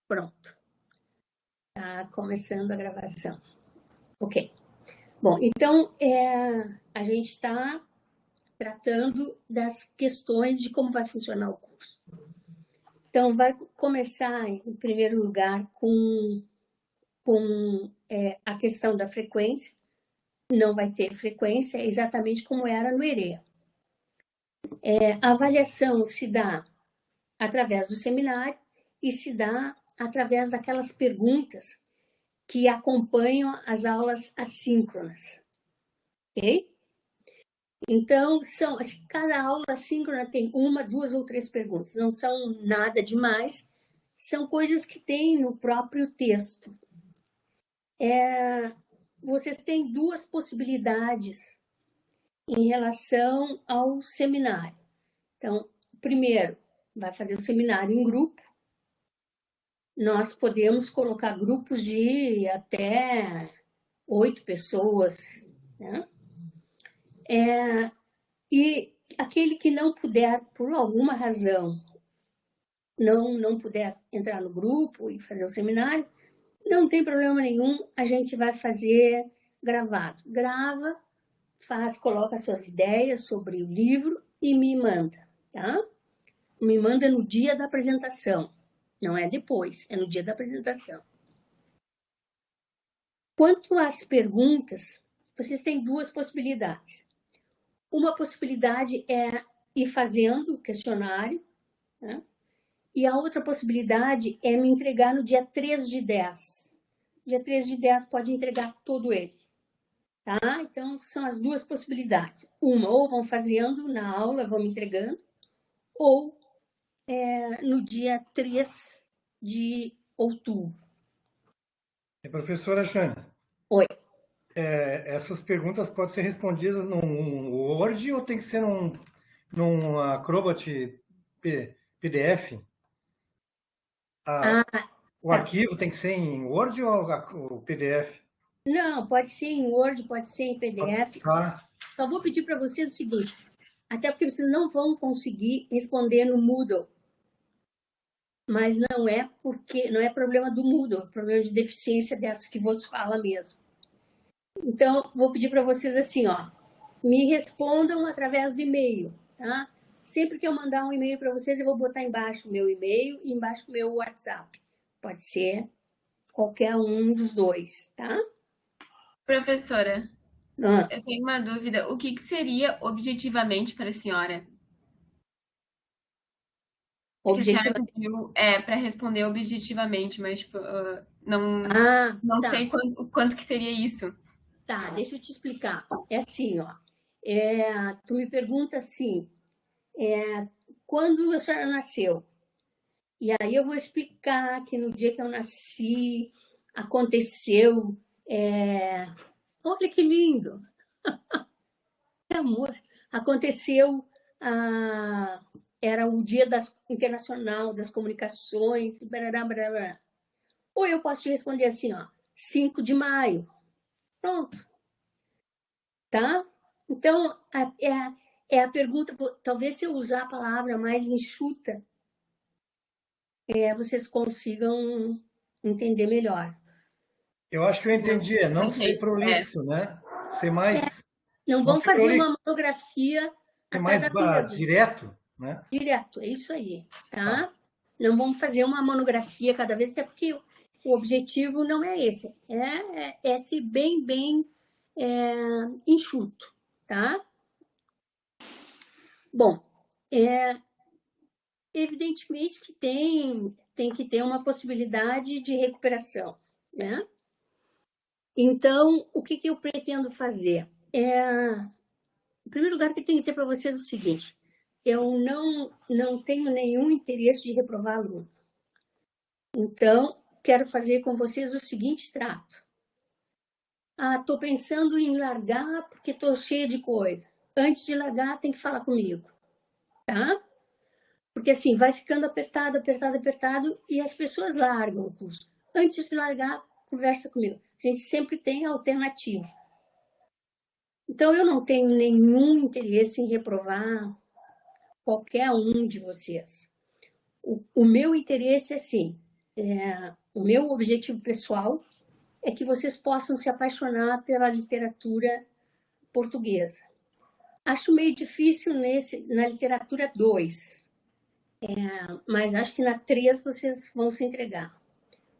Pronto. Tá começando a gravação. Ok. Bom, então, a gente está tratando das questões de como vai funcionar o curso. Então, vai começar, em primeiro lugar, com a questão da frequência. Não vai ter frequência, exatamente como era no EREA. A avaliação se dá através do seminário e se dá através daquelas perguntas que acompanham as aulas assíncronas, ok? Então, cada aula assíncrona tem uma, duas ou três perguntas, não são nada demais, são coisas que tem no próprio texto. Vocês têm duas possibilidades em relação ao seminário. Então, primeiro, vai fazer o seminário em grupo. Nós podemos colocar grupos de até 8 pessoas, né? E aquele que não puder, por alguma razão, não puder entrar no grupo e fazer o seminário, não tem problema nenhum, a gente vai fazer gravado. Grava, coloca suas ideias sobre o livro e me manda, tá? Me manda no dia da apresentação, não é depois, é no dia da apresentação. Quanto às perguntas, vocês têm duas possibilidades. Uma possibilidade é ir fazendo o questionário, né? E a outra possibilidade é me entregar no dia 3 de 10. Dia 3 de 10 pode entregar todo ele, tá? Então, são as duas possibilidades. Uma, ou vão fazendo na aula, vão me entregando, ou no dia 3 de outubro. Professora Jane. Oi. Essas perguntas podem ser respondidas num Word ou tem que ser num Acrobat PDF? O arquivo tem que ser em Word ou PDF? Não, pode ser em Word, pode ser em PDF. Só vou pedir para vocês o seguinte, até porque vocês não vão conseguir responder no Moodle. Mas não é problema do Moodle, é problema de deficiência dessa que você fala mesmo. Então, vou pedir para vocês assim, ó, me respondam através do e-mail, tá? Sempre que eu mandar um e-mail para vocês, eu vou botar embaixo o meu e-mail e embaixo o meu WhatsApp. Pode ser qualquer um dos dois, tá? Professora, eu tenho uma dúvida. O que seria objetivamente para a senhora? Para responder objetivamente, mas tipo, não sei quanto que seria isso. Tá, deixa eu te explicar. É assim, ó. Tu me pergunta assim, quando a senhora nasceu? E aí eu vou explicar que no dia que eu nasci, aconteceu... Olha que lindo! Que amor! Aconteceu... era o Dia Internacional das Comunicações, barará, barará. Ou eu posso te responder assim, ó, 5 de maio. Pronto. Tá? Então, a pergunta, talvez se eu usar a palavra mais enxuta, vocês consigam entender melhor. Eu acho que eu entendi, não ser prolixo, né? Ser mais... Não vamos fazer uma monografia a cada vez. Direto, né? Direto, é isso aí, tá? Não vamos fazer uma monografia cada vez, até porque o objetivo não é esse, é ser bem enxuto, tá? Bom, evidentemente que tem que ter uma possibilidade de recuperação, né? Então, o que eu pretendo fazer? Em primeiro lugar, que eu tenho que dizer para vocês o seguinte, eu não tenho nenhum interesse de reprovar aluno. Então, quero fazer com vocês o seguinte trato. Estou pensando em largar porque estou cheia de coisa. Antes de largar, tem que falar comigo, tá? Porque assim, vai ficando apertado, apertado, apertado, e as pessoas largam o curso. Antes de largar, conversa comigo. A gente sempre tem alternativa. Então, eu não tenho nenhum interesse em reprovar qualquer um de vocês. O meu interesse é, assim, o meu objetivo pessoal é que vocês possam se apaixonar pela literatura portuguesa. Acho meio difícil na literatura 2, mas acho que na 3 vocês vão se entregar.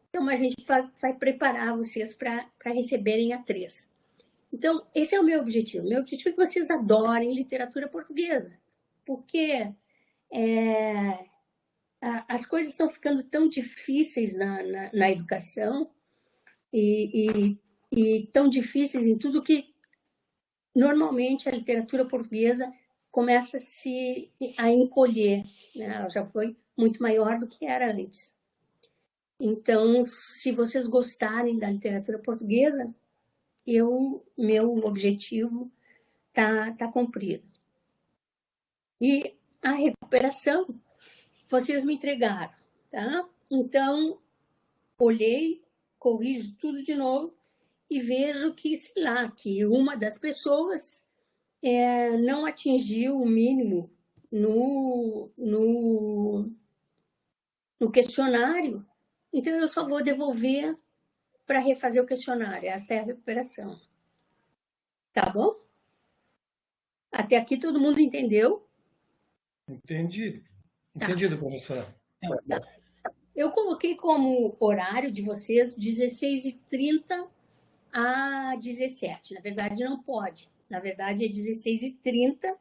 Então, a gente vai preparar vocês para receberem a 3. Então, esse é o meu objetivo. Meu objetivo é que vocês adorem literatura portuguesa, porque as coisas estão ficando tão difíceis na educação e tão difíceis em tudo que, normalmente, a literatura portuguesa começa a encolher, né? Ela já foi muito maior do que era antes. Então, se vocês gostarem da literatura portuguesa, meu objetivo tá cumprido. E a recuperação, vocês me entregaram, tá? Então, olhei, corrijo tudo de novo e vejo que, sei lá, que uma das pessoas não atingiu o mínimo no questionário. Então, eu só vou devolver para refazer o questionário. Essa é a recuperação. Tá bom? Até aqui todo mundo entendeu? Entendido. Entendido, professora. Tá. Eu coloquei como horário de vocês 16h30 a 17. Na verdade, não pode. Na verdade, é 16h30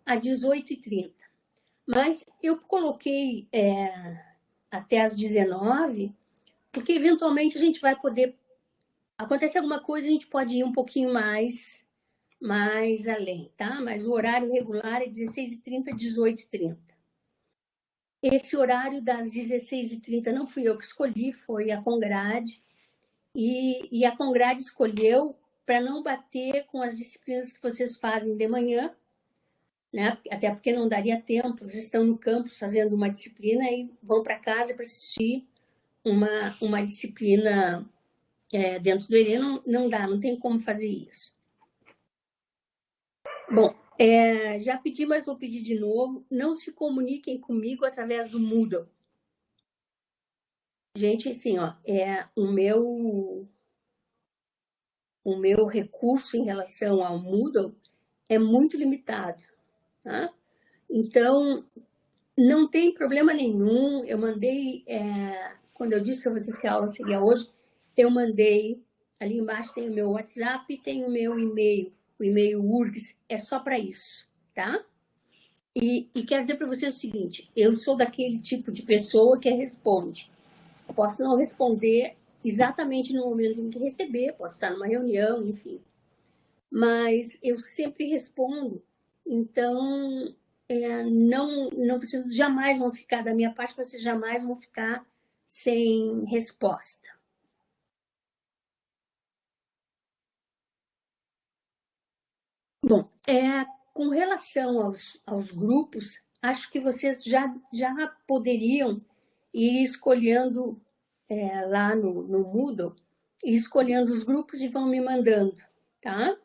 a 18h30. Mas eu coloquei até às 19h, porque eventualmente a gente vai poder... Acontece alguma coisa, a gente pode ir um pouquinho mais além, tá? Mas o horário regular é 16h30 a 18h30. Esse horário das 16h30 não fui eu que escolhi, foi a Congrade. E a Congrade escolheu para não bater com as disciplinas que vocês fazem de manhã, né? Até porque não daria tempo, vocês estão no campus fazendo uma disciplina e vão para casa para assistir uma disciplina dentro do ERE, não dá, não tem como fazer isso. Bom, já pedi, mas vou pedir de novo, não se comuniquem comigo através do Moodle. Gente, assim, ó, o meu recurso em relação ao Moodle é muito limitado, tá? Então, não tem problema nenhum. Eu mandei, quando eu disse para vocês que a aula seria hoje, eu mandei, ali embaixo tem o meu WhatsApp e tem o meu e-mail, o e-mail URGS, é só para isso, tá? E quero dizer para vocês o seguinte, eu sou daquele tipo de pessoa que responde. Eu posso não responder exatamente no momento em que receber, posso estar numa reunião, enfim. Mas eu sempre respondo, então vocês jamais vão ficar, da minha parte, vocês jamais vão ficar sem resposta. Bom, com relação aos grupos, acho que vocês já poderiam ir escolhendo lá no Moodle, ir escolhendo os grupos e vão me mandando, tá?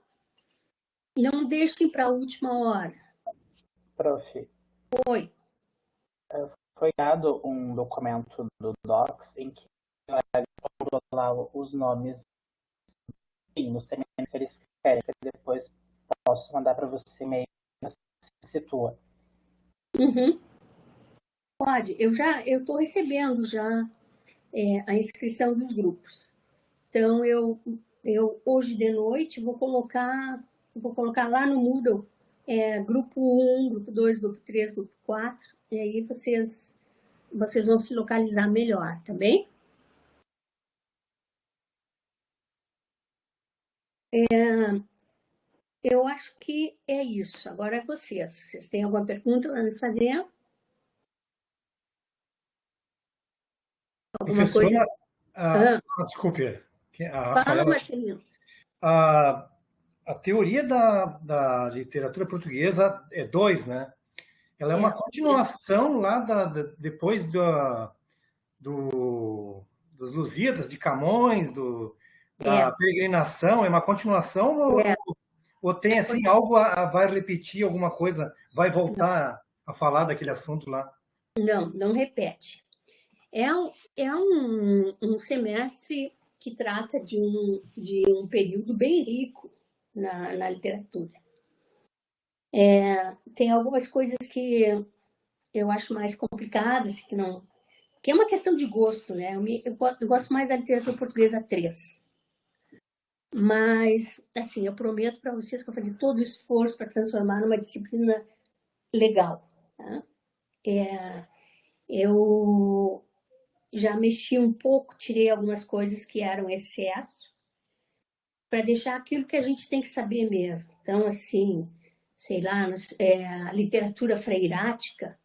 Não deixem para a última hora. Prof. Oi. Foi dado um documento do Docs em que lá os nomes no semestre que eles querem, que depois posso mandar para você e-mail se situa. Uhum. Pode, eu estou recebendo já a inscrição dos grupos. Então, eu hoje de noite vou colocar lá no Moodle grupo 1, grupo 2, grupo 3, grupo 4, e aí vocês vão se localizar melhor, tá bem? Eu acho que é isso. Agora é vocês. Vocês têm alguma pergunta para me fazer? Alguma Professora, coisa? Desculpe. Fala, Marcelino. A teoria da literatura portuguesa é 2, né? Ela é uma continuação lá depois dos Lusíadas, de Camões, da peregrinação. É uma continuação ou tem assim algo vai repetir alguma coisa, vai voltar a falar daquele assunto lá? Não repete. É um semestre que trata de um período bem rico na literatura. Tem algumas coisas que eu acho mais complicadas, que é uma questão de gosto, né? Eu gosto mais da literatura portuguesa 3. Mas, assim, eu prometo para vocês que eu vou fazer todo o esforço para transformar numa disciplina legal. Tá? Eu já mexi um pouco, tirei algumas coisas que eram excesso, para deixar aquilo que a gente tem que saber mesmo. Então, assim, sei lá, a literatura freirática.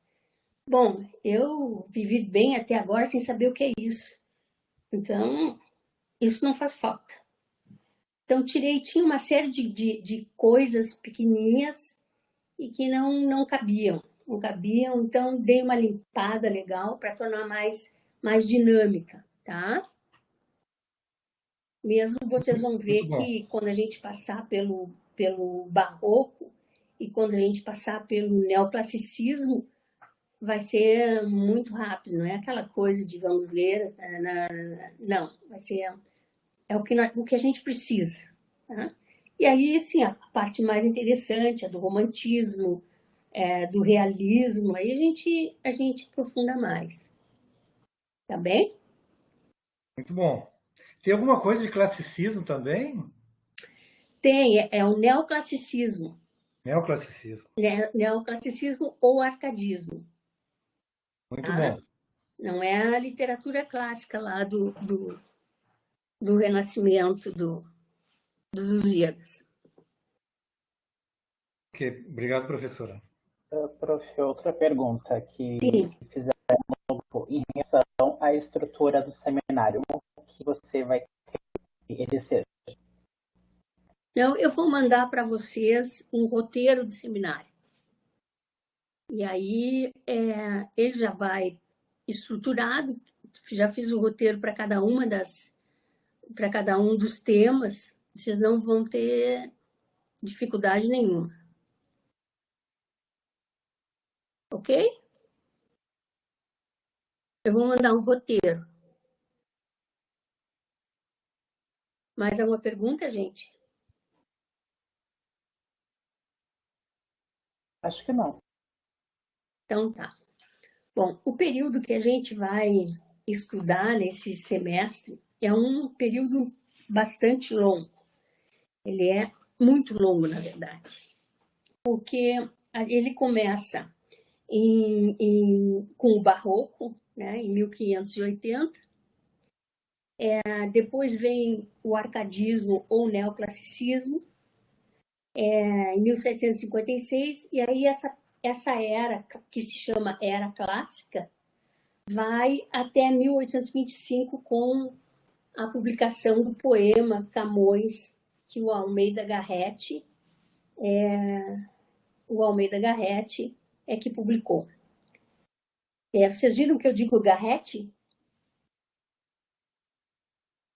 Bom, eu vivi bem até agora sem saber o que é isso. Então, isso não faz falta. Então, tinha uma série de coisas pequenininhas e que não cabiam. Não cabiam, então dei uma limpada legal para tornar mais dinâmica, tá? Mesmo vocês vão ver que quando a gente passar pelo barroco e quando a gente passar pelo neoclassicismo, vai ser muito rápido, não é aquela coisa de vamos ler, não, vai ser o que a gente precisa. Tá? E aí, sim, a parte mais interessante é do romantismo, do realismo, aí a gente aprofunda mais. Tá bem? Muito bom. Tem alguma coisa de classicismo também? Tem, é o neoclassicismo. Neoclassicismo. Neoclassicismo ou arcadismo. Muito tá? bom. Não é a literatura clássica lá do Renascimento dos Lusíadas. Ok, obrigado, professora. Prof, outra pergunta que Sim. fizeram em relação à estrutura do seminário. O que você vai ter ele seja? Então, eu vou mandar para vocês um roteiro de seminário. E aí, ele já vai estruturado, já fiz o roteiro para cada um dos temas, vocês não vão ter dificuldade nenhuma. Ok? Eu vou mandar um roteiro. Mais alguma pergunta, gente? Acho que não. Então tá. Bom, o período que a gente vai estudar nesse semestre é um período bastante longo. Ele é muito longo, na verdade, porque ele começa com o Barroco, né, em 1580. Depois vem o Arcadismo ou Neoclassicismo, em 1756, e aí essa era, que se chama Era Clássica, vai até 1825 com a publicação do poema Camões, que o Almeida Garrett é que publicou. Vocês viram que eu digo Garrett?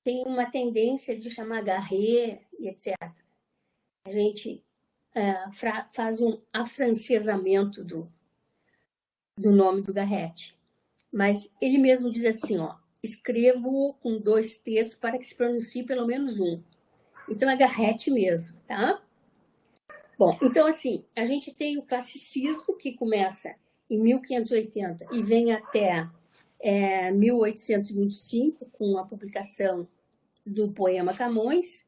Tem uma tendência de chamar Garret e etc. A gente faz um afrancesamento do nome do Garrett. Mas ele mesmo diz assim, escrevo com 2 T's para que se pronuncie pelo menos um. Então é Garrett mesmo, tá? Bom, então assim, a gente tem o classicismo que começa em 1580 e vem até 1825 com a publicação do poema Camões,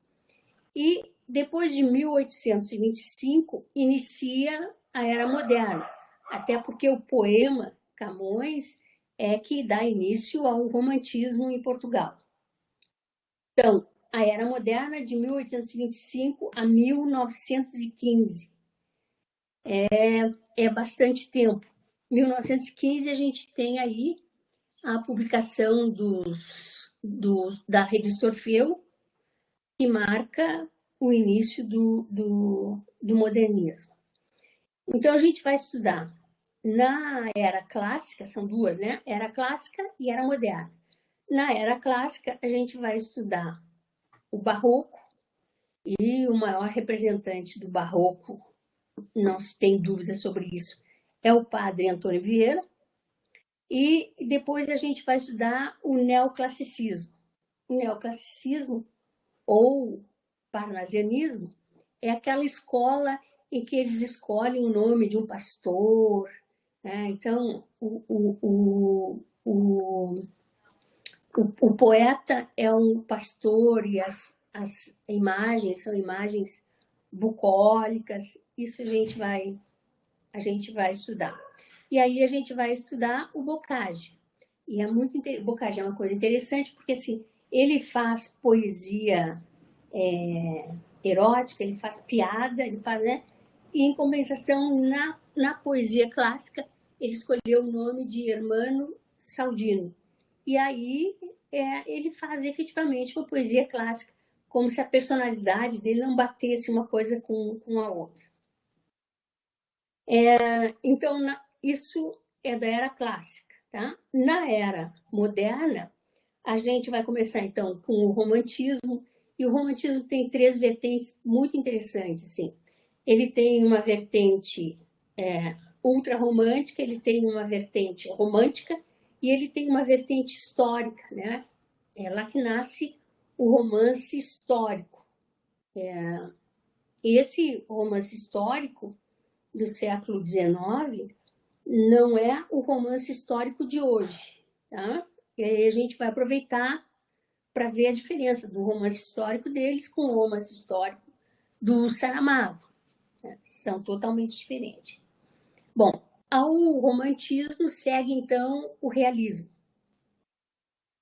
e depois de 1825 inicia a Era Moderna, até porque o poema Camões é que dá início ao romantismo em Portugal. Então, a Era Moderna de 1825 a 1915 é bastante tempo. Em 1915 a gente tem aí a publicação da revista Orfeu, que marca o início do modernismo. Então, a gente vai estudar na Era Clássica, são duas, né? Era Clássica e Era Moderna. Na Era Clássica, a gente vai estudar o Barroco, e o maior representante do Barroco, não se tem dúvida sobre isso, é o padre Antônio Vieira. E depois a gente vai estudar o neoclassicismo. O neoclassicismo, ou parnasianismo, é aquela escola em que eles escolhem o nome de um pastor, né? Então, o poeta é um pastor e as imagens são imagens bucólicas. Isso a gente vai estudar. E aí a gente vai estudar o Bocage. E é muito Bocage é uma coisa interessante porque assim, ele faz poesia erótica, ele faz piada, ele faz, né? E em compensação na poesia clássica ele escolheu o nome de Hermano Saldino. E aí ele faz efetivamente uma poesia clássica, como se a personalidade dele não batesse uma coisa com a outra. Então, isso é da era clássica. Tá? Na era moderna, a gente vai começar, então, com o romantismo, e o romantismo tem 3 vertentes muito interessantes. Assim. Ele tem uma vertente ultra-romântica, ele tem uma vertente romântica, e ele tem uma vertente histórica. Né? É lá que nasce o romance histórico. E esse romance histórico do século XIX não é o romance histórico de hoje. Tá? E aí a gente vai aproveitar para ver a diferença do romance histórico deles com o romance histórico do Saramago. Né? São totalmente diferentes. Bom, ao romantismo segue, então, o realismo.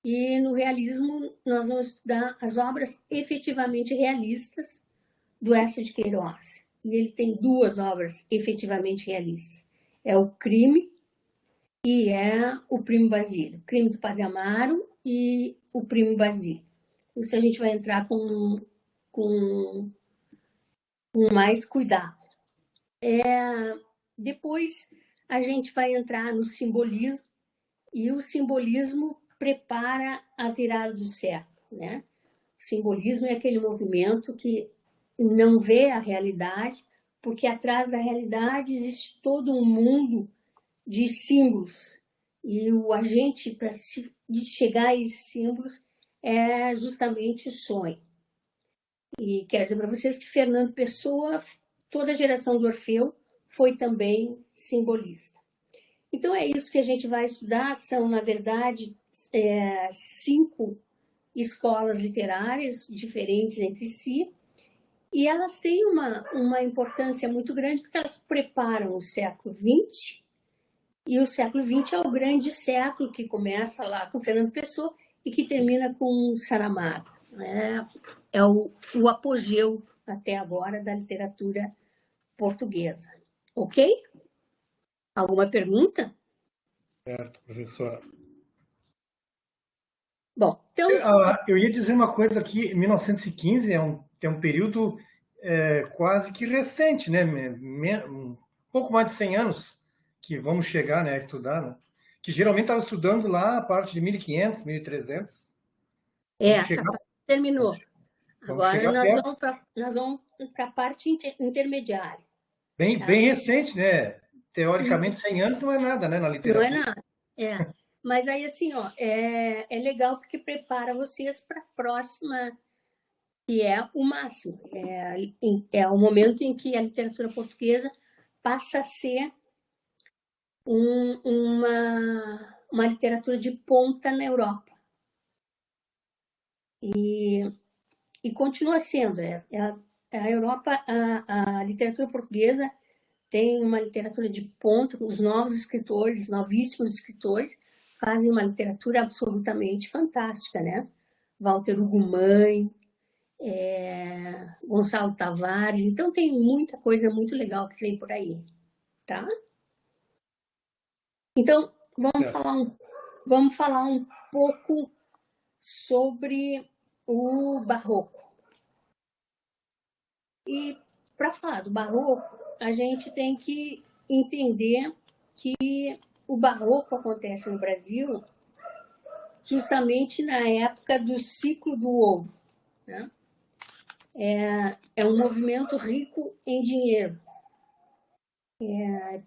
E no realismo nós vamos estudar as obras efetivamente realistas do Eça de Queiroz. E ele tem 2 obras efetivamente realistas. É o Crime e é o Primo Basílio. O Crime do Padre Amaro e o Primo Basílio. Isso a gente vai entrar com mais cuidado. Depois a gente vai entrar no simbolismo, e o simbolismo prepara a virada do século. Né? O simbolismo é aquele movimento que não vê a realidade, porque atrás da realidade existe todo um mundo de símbolos. E o agente para chegar a esses símbolos é justamente o sonho. E quero dizer para vocês que Fernando Pessoa, toda a geração do Orfeu, foi também simbolista. Então é isso que a gente vai estudar, são, na verdade, 5 escolas literárias diferentes entre si, e elas têm uma importância muito grande porque elas preparam o século XX, e o século XX é o grande século que começa lá com Fernando Pessoa e que termina com Saramago. Né? É o apogeu até agora da literatura portuguesa. Ok? Alguma pergunta? Certo, professora. Bom, então... Eu ia dizer uma coisa aqui, 1915 é um período quase que recente, né? Um pouco mais de 100 anos que vamos chegar, né, a estudar, né? Que geralmente estava estudando lá a parte de 1500, 1300. Essa parte terminou. Agora nós vamos para a parte intermediária. Bem recente, né? Teoricamente, 100 anos não é nada, né, na literatura. Não é nada, Mas aí, assim, ó, é legal porque prepara vocês para a próxima, que é o máximo. É o momento em que a literatura portuguesa passa a ser uma literatura de ponta na Europa. E continua sendo. A Europa, a literatura portuguesa tem uma literatura de ponta, os novos escritores, novíssimos escritores, fazem uma literatura absolutamente fantástica, né? Walter Ugumãe, Gonçalo Tavares, então tem muita coisa muito legal que vem por aí, tá? Então, vamos falar um pouco sobre o Barroco. E para falar do Barroco, a gente tem que entender que o Barroco acontece no Brasil justamente na época do ciclo do ouro. Né? É um movimento rico em dinheiro.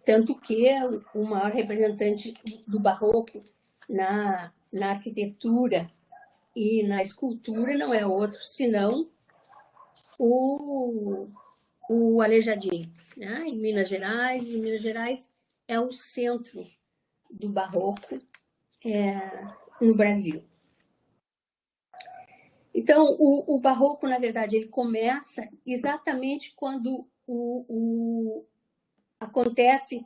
Tanto que o maior representante do barroco na arquitetura e na escultura não é outro senão o Aleijadinho, né? Em Minas Gerais. E Minas Gerais é o centro do barroco no Brasil. Então, o barroco, na verdade, ele começa exatamente quando acontece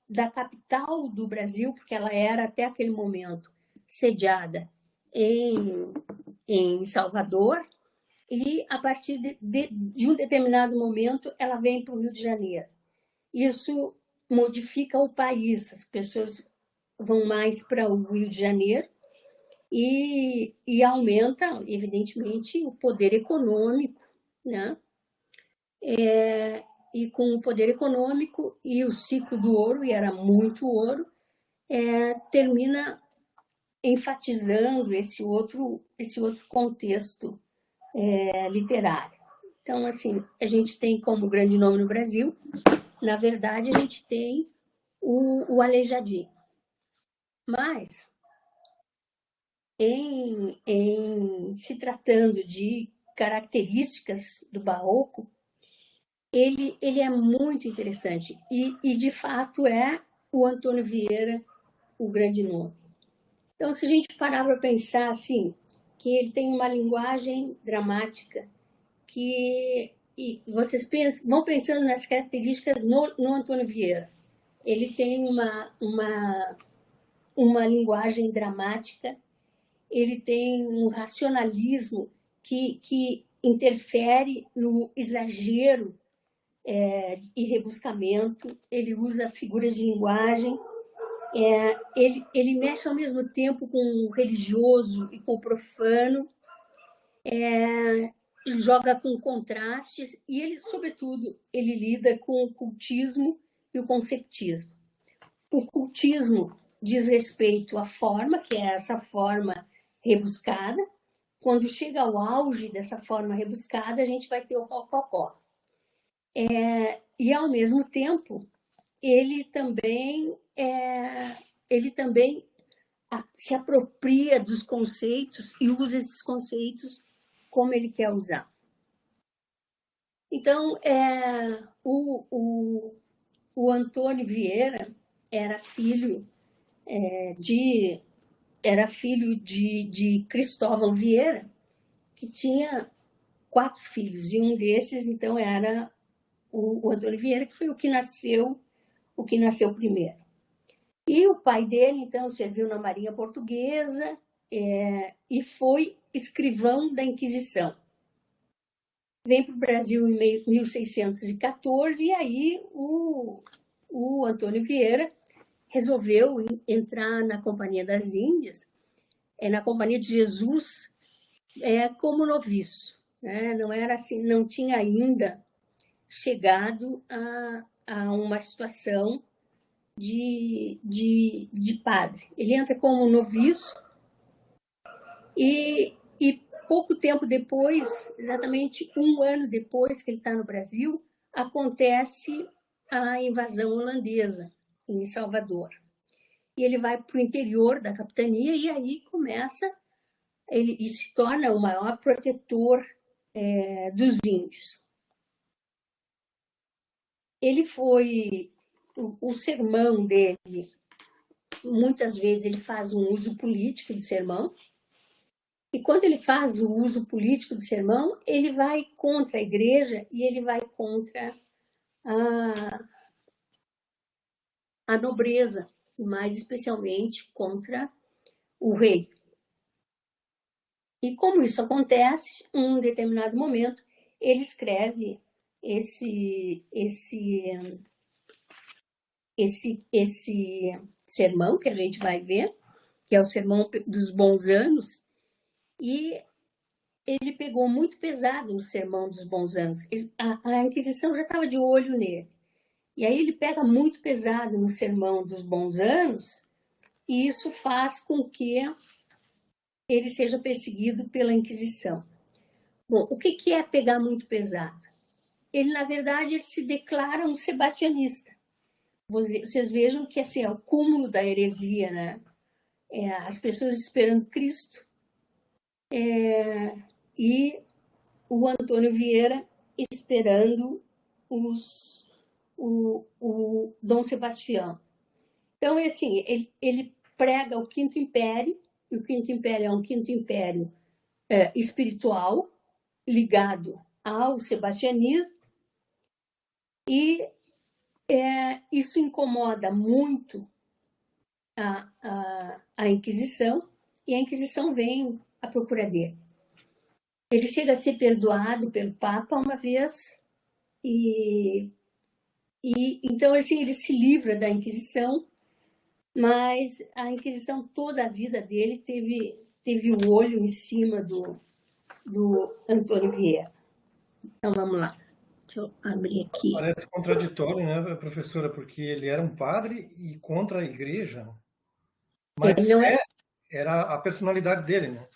da capital do Brasil, porque ela era até aquele momento sediada em Salvador, e a partir de um determinado momento ela vem para o Rio de Janeiro. Isso modifica o país, as pessoas vão mais para o Rio de Janeiro e aumenta, evidentemente, o poder econômico, né? E com o poder econômico e o ciclo do ouro, e era muito ouro, termina enfatizando esse outro contexto literário. Então, assim, a gente tem como grande nome no Brasil, na verdade, a gente tem o Aleijadinho. Mas, em se tratando de características do barroco, ele é muito interessante. E, de fato, é o Antônio Vieira o grande nome. Então, se a gente parar para pensar assim, que ele tem uma linguagem dramática, e vocês vão pensando nas características no Antônio Vieira. Ele tem uma linguagem dramática, ele tem um racionalismo que interfere no exagero e rebuscamento, ele usa figuras de linguagem, ele mexe ao mesmo tempo com o religioso e com o profano, joga com contrastes e ele, sobretudo, ele lida com o cultismo e o conceptismo. O cultismo diz respeito à forma, que é essa forma rebuscada. Quando chega ao auge dessa forma rebuscada, a gente vai ter o rococó. E, ao mesmo tempo, ele também se apropria dos conceitos e usa esses conceitos como ele quer usar. Então, o Antônio Vieira era filho de Cristóvão Vieira, que tinha 4 filhos, e um desses, então, era o Antônio Vieira, que foi o que nasceu primeiro. E o pai dele, então, serviu na Marinha Portuguesa e foi escrivão da Inquisição. Vem para o Brasil em 1614, e aí o Antônio Vieira resolveu entrar na Companhia das Índias, na Companhia de Jesus, como noviço. Não era assim, não tinha ainda chegado a uma situação de padre. Ele entra como noviço e pouco tempo depois, exatamente 1 ano depois que ele está no Brasil, acontece a invasão holandesa em Salvador. E ele vai para o interior da capitania e aí começa, ele se torna o maior protetor dos índios. Ele foi, o sermão dele, muitas vezes ele faz um uso político do sermão, e quando ele faz o uso político do sermão, ele vai contra a igreja e ele vai contra a nobreza, e mais especialmente contra o rei. E como isso acontece, em um determinado momento, ele escreve esse sermão que a gente vai ver, que é o Sermão dos Bons Anos, e ele pegou muito pesado no Sermão dos Bons Anos. A Inquisição já estava de olho nele. E aí ele pega muito pesado no Sermão dos Bons Anos, e isso faz com que ele seja perseguido pela Inquisição. Bom, o que é pegar muito pesado? ele, na verdade, ele se declara um sebastianista. Vocês vejam que assim, é o cúmulo da heresia, né? As pessoas esperando Cristo e o Antônio Vieira esperando o Dom Sebastião. Então, assim, ele prega o Quinto Império, e o Quinto Império é um Quinto Império espiritual, ligado ao sebastianismo, e isso incomoda muito a Inquisição, e a Inquisição vem à procura dele. Ele chega a ser perdoado pelo Papa uma vez, e então assim, ele se livra da Inquisição, mas a Inquisição, toda a vida dele, teve o olho em cima do Antônio Vieira. Então, vamos lá. Deixa eu abrir aqui. Parece contraditório, né, professora? Porque ele era um padre e contra a igreja. Mas era a personalidade dele, né?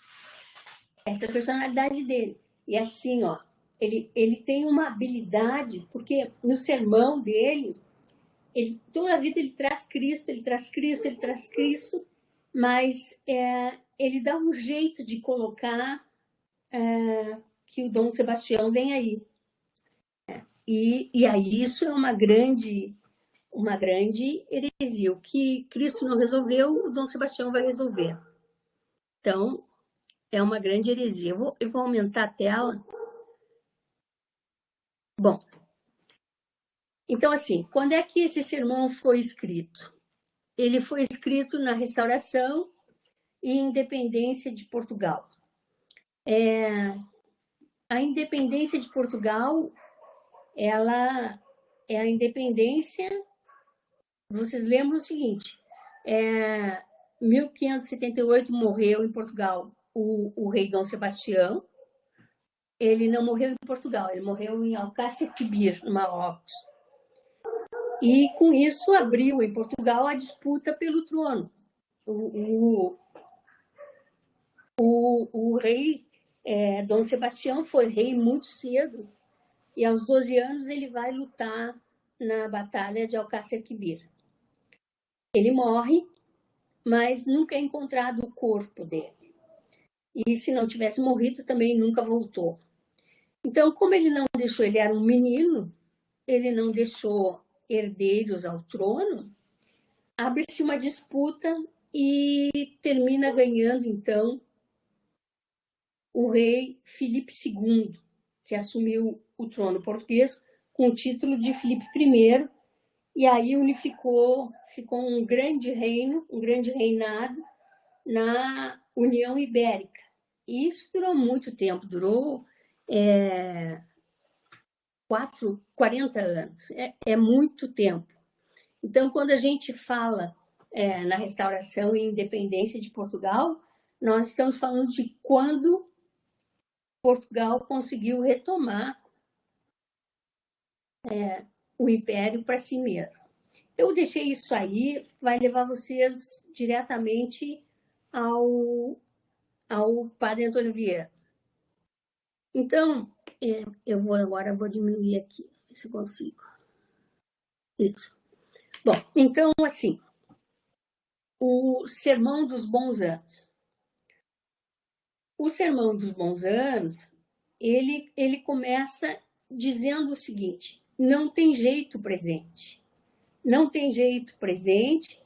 Essa é a personalidade dele. E assim, ó, ele tem uma habilidade, porque no sermão dele, toda a vida ele traz Cristo, ele traz Cristo, ele traz Cristo, mas ele dá um jeito de colocar que o Dom Sebastião vem aí. E aí isso é uma grande heresia. O que Cristo não resolveu, o Dom Sebastião vai resolver. Então, é uma grande heresia. Eu vou aumentar a tela. Bom, então assim, quando é que esse sermão foi escrito? Ele foi escrito na Restauração e Independência de Portugal. A independência de Portugal, ela é a independência. Vocês lembram o seguinte: 1578 morreu em Portugal o rei Dom Sebastião. Ele não morreu em Portugal, ele morreu em Alcácer Quibir, no Marrocos. E com isso abriu em Portugal a disputa pelo trono. O rei Dom Sebastião foi rei muito cedo, e aos 12 anos ele vai lutar na Batalha de Alcácer Quibir. Ele morre, mas nunca é encontrado o corpo dele. E se não tivesse morrido, também nunca voltou. Então, como ele não deixou, ele era um menino, ele não deixou herdeiros ao trono, abre-se uma disputa e termina ganhando, então, o rei Filipe II, que assumiu o trono português com o título de Filipe I, e aí ficou um grande reino, um grande reinado na União Ibérica. E isso durou muito tempo, durou 40 anos, é muito tempo. Então, quando a gente fala na restauração e independência de Portugal, nós estamos falando de quando Portugal conseguiu retomar o império para si mesmo. Eu deixei isso aí, vai levar vocês diretamente ao padre Antônio Vieira. Então, agora vou diminuir aqui, se eu consigo. Isso. Bom, então, assim, o Sermão dos Bons Anos. O Sermão dos Bons Anos, ele começa dizendo o seguinte: não tem jeito presente. Não tem jeito presente,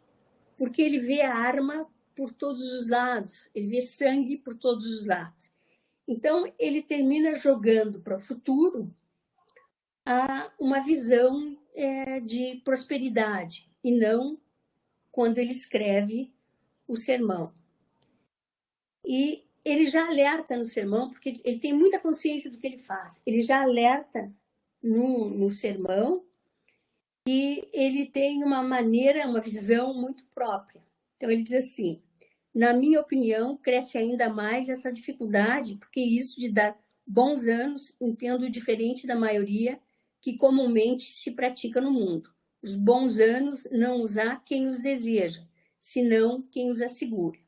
porque ele vê a arma por todos os lados, ele vê sangue por todos os lados. Então, ele termina jogando para o futuro uma visão de prosperidade, e não quando ele escreve o sermão. E ele já alerta no sermão, porque ele tem muita consciência do que ele faz. Ele já alerta no sermão e ele tem uma maneira, uma visão muito própria. Então, ele diz assim: na minha opinião, cresce ainda mais essa dificuldade, porque isso de dar bons anos entendo diferente da maioria que comumente se pratica no mundo. Os bons anos não os há quem os deseja, senão quem os assegura.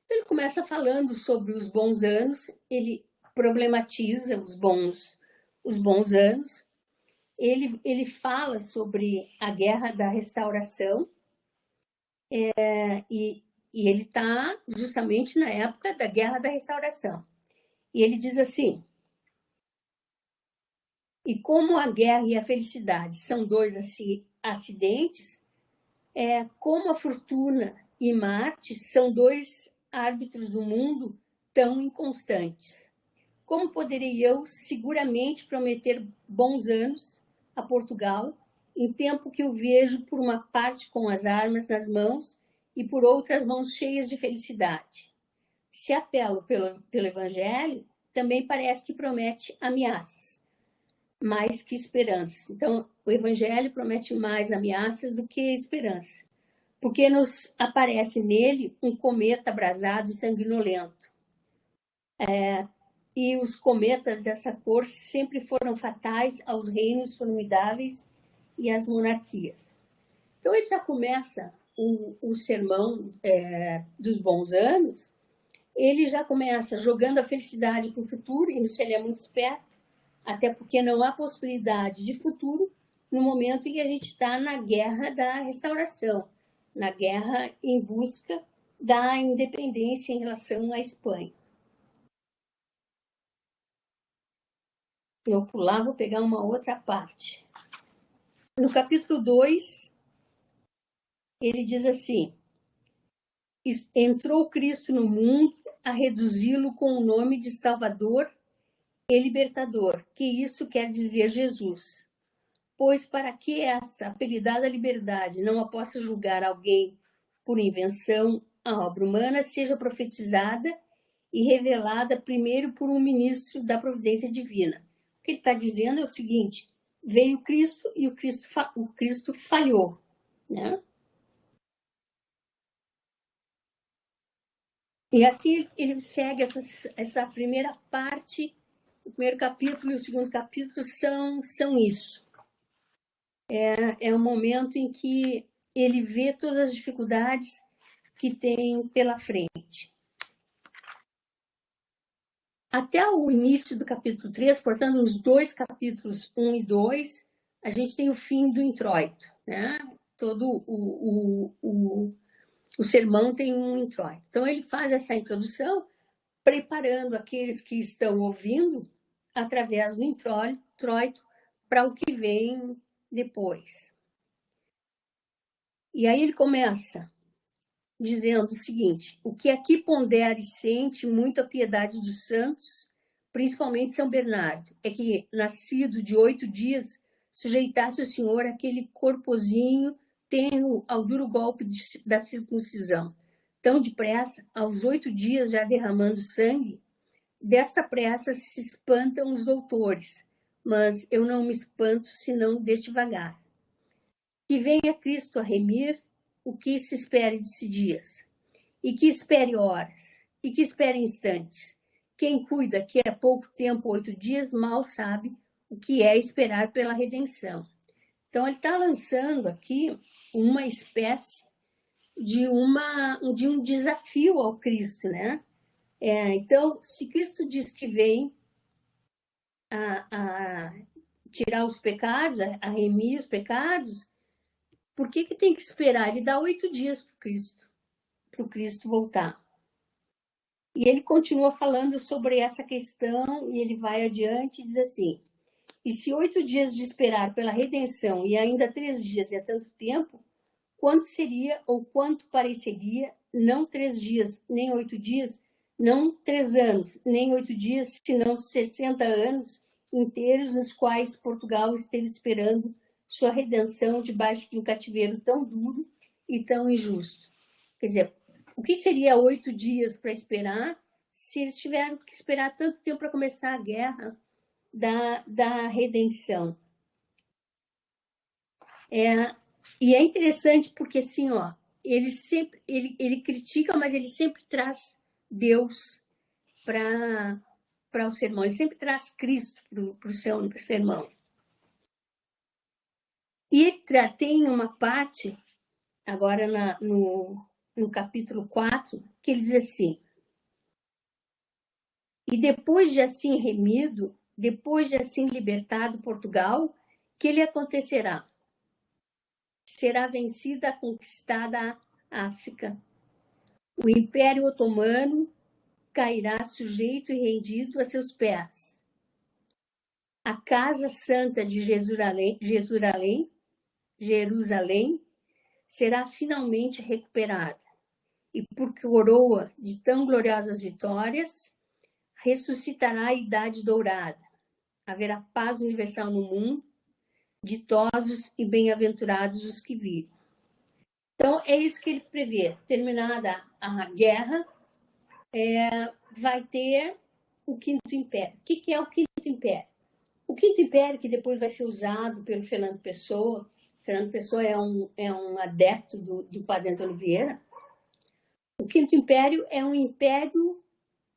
Ele começa falando sobre os bons anos, ele problematiza os bons anos, ele fala sobre a Guerra da Restauração, e ele está justamente na época da Guerra da Restauração. E ele diz assim: e como a guerra e a felicidade são dois acidentes, como a fortuna e Marte são dois árbitros do mundo tão inconstantes. Como poderei eu seguramente prometer bons anos a Portugal, em tempo que o vejo por uma parte com as armas nas mãos e por outras mãos cheias de felicidade? Se apelo pelo Evangelho, também parece que promete ameaças, mais que esperanças. Então, o Evangelho promete mais ameaças do que esperança, porque nos aparece nele um cometa abrasado e sanguinolento. E os cometas dessa cor sempre foram fatais aos reinos formidáveis e às monarquias. Então, ele já começa o sermão dos bons anos, ele já começa jogando a felicidade para o futuro, e isso ele é muito esperto, até porque não há possibilidade de futuro no momento em que a gente está na guerra da restauração, na guerra em busca da independência em relação à Espanha. Eu por lá vou pegar uma outra parte. No capítulo 2, ele diz assim: entrou Cristo no mundo a reduzi-lo com o nome de Salvador e Libertador, que isso quer dizer Jesus. Pois para que esta apelidada liberdade não a possa julgar alguém por invenção, a obra humana seja profetizada e revelada primeiro por um ministro da providência divina. O que ele está dizendo é o seguinte: veio Cristo e o Cristo falhou, né? E assim ele segue essa primeira parte. O primeiro capítulo e o segundo capítulo são isso. É um momento em que ele vê todas as dificuldades que tem pela frente. Até o início do capítulo 3, portanto, os dois capítulos 1 e 2, a gente tem o fim do introito, né? Todo o sermão tem um introito. Então, ele faz essa introdução, preparando aqueles que estão ouvindo através do introito para o que vem depois. E aí ele começa dizendo o seguinte: o que aqui pondera e sente muito a piedade dos santos, principalmente São Bernardo, é que, nascido de 8 dias, sujeitasse o Senhor aquele corpozinho tenro ao duro golpe da circuncisão. Tão depressa, aos 8 dias já derramando sangue, dessa pressa se espantam os doutores, mas eu não me espanto senão deste vagar. Que venha Cristo a remir o que se espere de dias, e que espere horas, e que espere instantes. Quem cuida que é pouco tempo, 8 dias, mal sabe o que é esperar pela redenção. Então, ele está lançando aqui uma espécie de um desafio ao Cristo, né? Então, se Cristo diz que vem a tirar os pecados, a remir os pecados, por que tem que esperar? Ele dá 8 dias para o Cristo voltar. E ele continua falando sobre essa questão, e ele vai adiante e diz assim: e se 8 dias de esperar pela redenção e ainda 3 dias é tanto tempo, quanto seria ou quanto pareceria, não 3 dias, nem 8 dias, não 3 anos, nem 8 dias, senão 60 anos inteiros nos quais Portugal esteve esperando sua redenção debaixo de um cativeiro tão duro e tão injusto. Quer dizer, o que seria 8 dias para esperar se eles tiveram que esperar tanto tempo para começar a guerra da redenção? E é interessante porque, assim, ele critica, mas ele sempre traz Deus para o sermão, ele sempre traz Cristo para o seu sermão. E ele tem uma parte, agora no capítulo 4, que ele diz assim: e depois de assim remido, depois de assim libertado Portugal, que lhe acontecerá? Será vencida a conquistada a África. O Império Otomano cairá sujeito e rendido a seus pés. A Casa Santa de Jerusalém será finalmente recuperada. E por coroa de tão gloriosas vitórias, ressuscitará a Idade Dourada. Haverá paz universal no mundo, ditosos e bem-aventurados os que virem. Então, é isso que ele prevê. Terminada a guerra, vai ter o Quinto Império. O que é o Quinto Império? O Quinto Império, que depois vai ser usado pelo Fernando Pessoa. Fernando Pessoa é um adepto do Padre Antônio Vieira. O Quinto Império é um império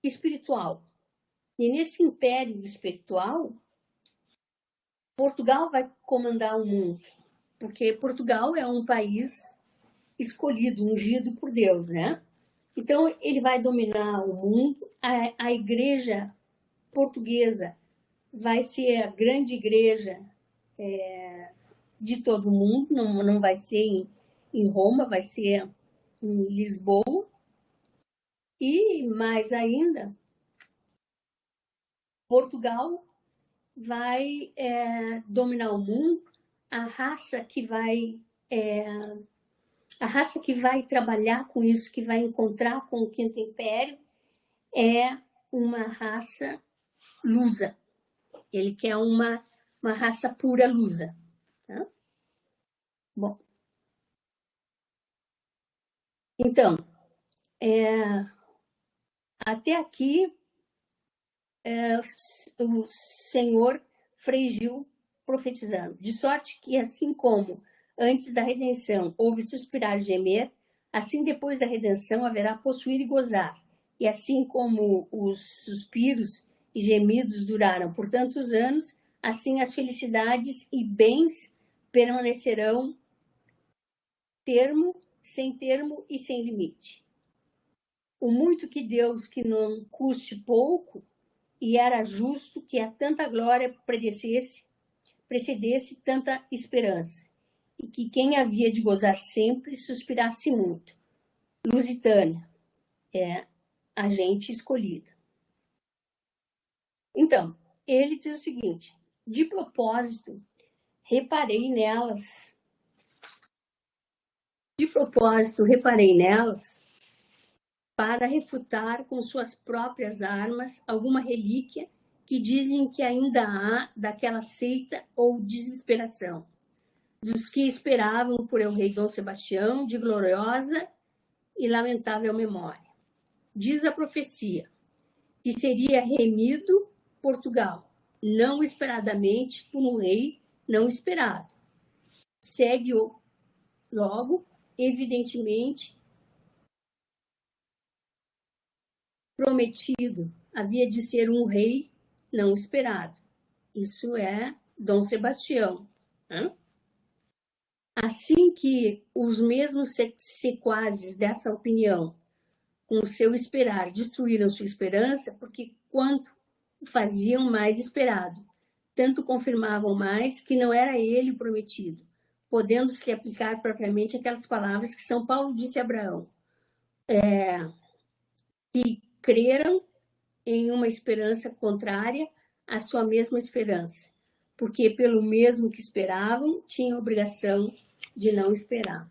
espiritual. E nesse império espiritual, Portugal vai comandar o mundo, porque Portugal é um país escolhido, ungido por Deus, né? Então, ele vai dominar o mundo. A igreja portuguesa vai ser a grande igreja de todo o mundo, não vai ser em Roma, vai ser em Lisboa. E, mais ainda, Portugal vai dominar o mundo. A raça que vai trabalhar com isso, que vai encontrar com o Quinto Império, é uma raça lusa. Ele quer uma raça pura lusa. Tá? Bom. Então, até aqui, o senhor Frei Gil profetizando. De sorte que, assim como antes da redenção houve suspirar e gemer, assim depois da redenção haverá possuir e gozar. E assim como os suspiros e gemidos duraram por tantos anos, assim as felicidades e bens permanecerão sem termo e sem limite. O muito que Deus, que não custe pouco, e era justo que a tanta glória precedesse tanta esperança, e que quem havia de gozar sempre suspirasse muito. Lusitânia é a gente escolhida. Então, ele diz o seguinte: de propósito, reparei nelas para refutar com suas próprias armas alguma relíquia que dizem que ainda há daquela seita ou desesperação, dos que esperavam por el rei Dom Sebastião de gloriosa e lamentável memória. Diz a profecia que seria remido Portugal, não esperadamente por um rei não esperado. Segue-o logo, evidentemente, prometido, havia de ser um rei não esperado. Isso é Dom Sebastião. Né? Assim que os mesmos sequazes dessa opinião, com o seu esperar, destruíram sua esperança, porque quanto faziam mais esperado, tanto confirmavam mais que não era ele o prometido, podendo-se aplicar propriamente aquelas palavras que São Paulo disse a Abraão, que creram em uma esperança contrária à sua mesma esperança, porque pelo mesmo que esperavam, tinham a obrigação de não esperar.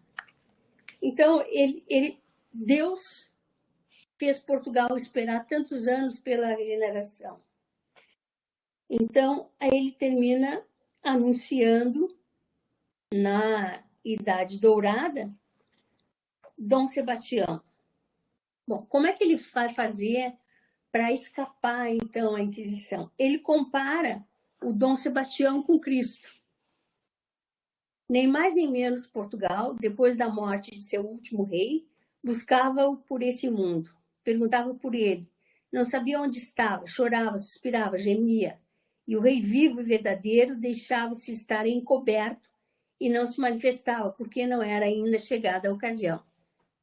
Então, Deus fez Portugal esperar tantos anos pela regeneração. Então, aí ele termina anunciando na Idade Dourada Dom Sebastião. Bom, como é que ele vai fazer para escapar, então, à Inquisição? Ele compara o Dom Sebastião com Cristo. Nem mais nem menos Portugal, depois da morte de seu último rei, buscava-o por esse mundo, perguntava por ele, não sabia onde estava, chorava, suspirava, gemia, e o rei vivo e verdadeiro deixava-se estar encoberto e não se manifestava, porque não era ainda chegada a ocasião.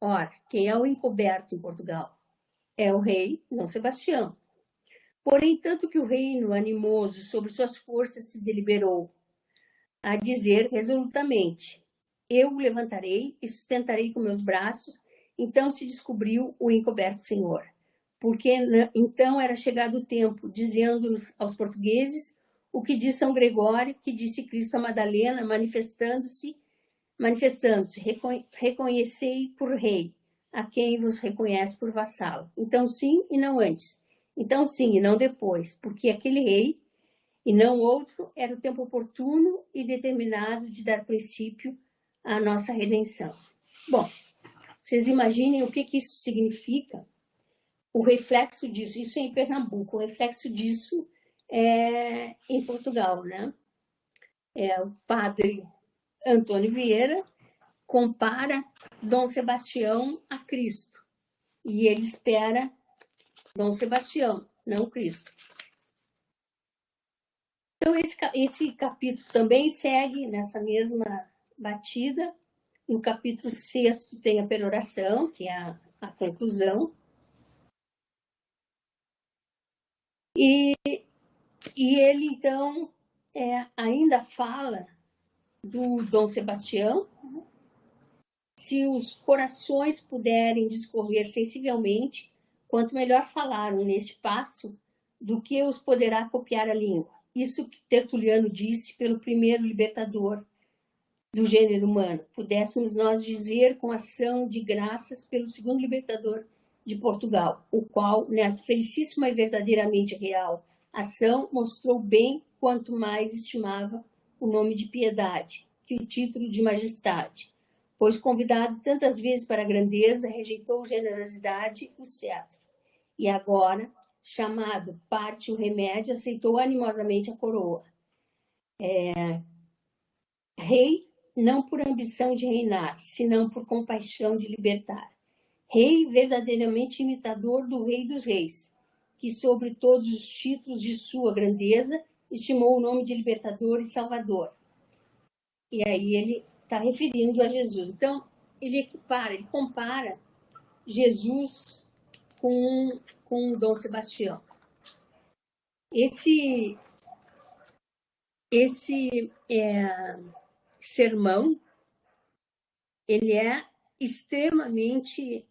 Ora, quem é o encoberto em Portugal? É o rei Dom Sebastião. Porém, tanto que o reino animoso sobre suas forças se deliberou a dizer resolutamente: eu o levantarei e sustentarei com meus braços. Então se descobriu o encoberto Senhor. Porque então era chegado o tempo, dizendo-nos aos portugueses o que diz São Gregório, que disse Cristo a Madalena, manifestando-se, reconhecei por rei, a quem vos reconhece por vassalo. Então sim e não antes. Então sim e não depois, porque aquele rei, e não outro, era o tempo oportuno e determinado de dar princípio à nossa redenção. Bom, vocês imaginem o que isso significa, o reflexo disso, isso é em Pernambuco, o reflexo disso é em Portugal, né? O padre Antônio Vieira compara Dom Sebastião a Cristo, e ele espera Dom Sebastião, não Cristo. Então, esse capítulo também segue nessa mesma batida. No capítulo 6 tem a peroração, que é a conclusão. E ele, então, ainda fala do Dom Sebastião. Se os corações puderem discorrer sensivelmente, quanto melhor falaram nesse passo, do que os poderá copiar a língua. Isso que Tertuliano disse pelo primeiro libertador do gênero humano. Pudéssemos nós dizer com ação de graças pelo segundo libertador de Portugal, o qual, nessa felicíssima e verdadeiramente real ação, mostrou bem quanto mais estimava o nome de piedade que o título de majestade, pois, convidado tantas vezes para a grandeza, rejeitou generosidade e o cetro. E agora, chamado parte o remédio, aceitou animosamente a coroa. Rei, não por ambição de reinar, senão por compaixão de libertar. Rei verdadeiramente imitador do Rei dos Reis, que sobre todos os títulos de sua grandeza estimou o nome de libertador e salvador. E aí ele está referindo a Jesus. Então, ele compara Jesus com Dom Sebastião. Esse sermão, ele é extremamente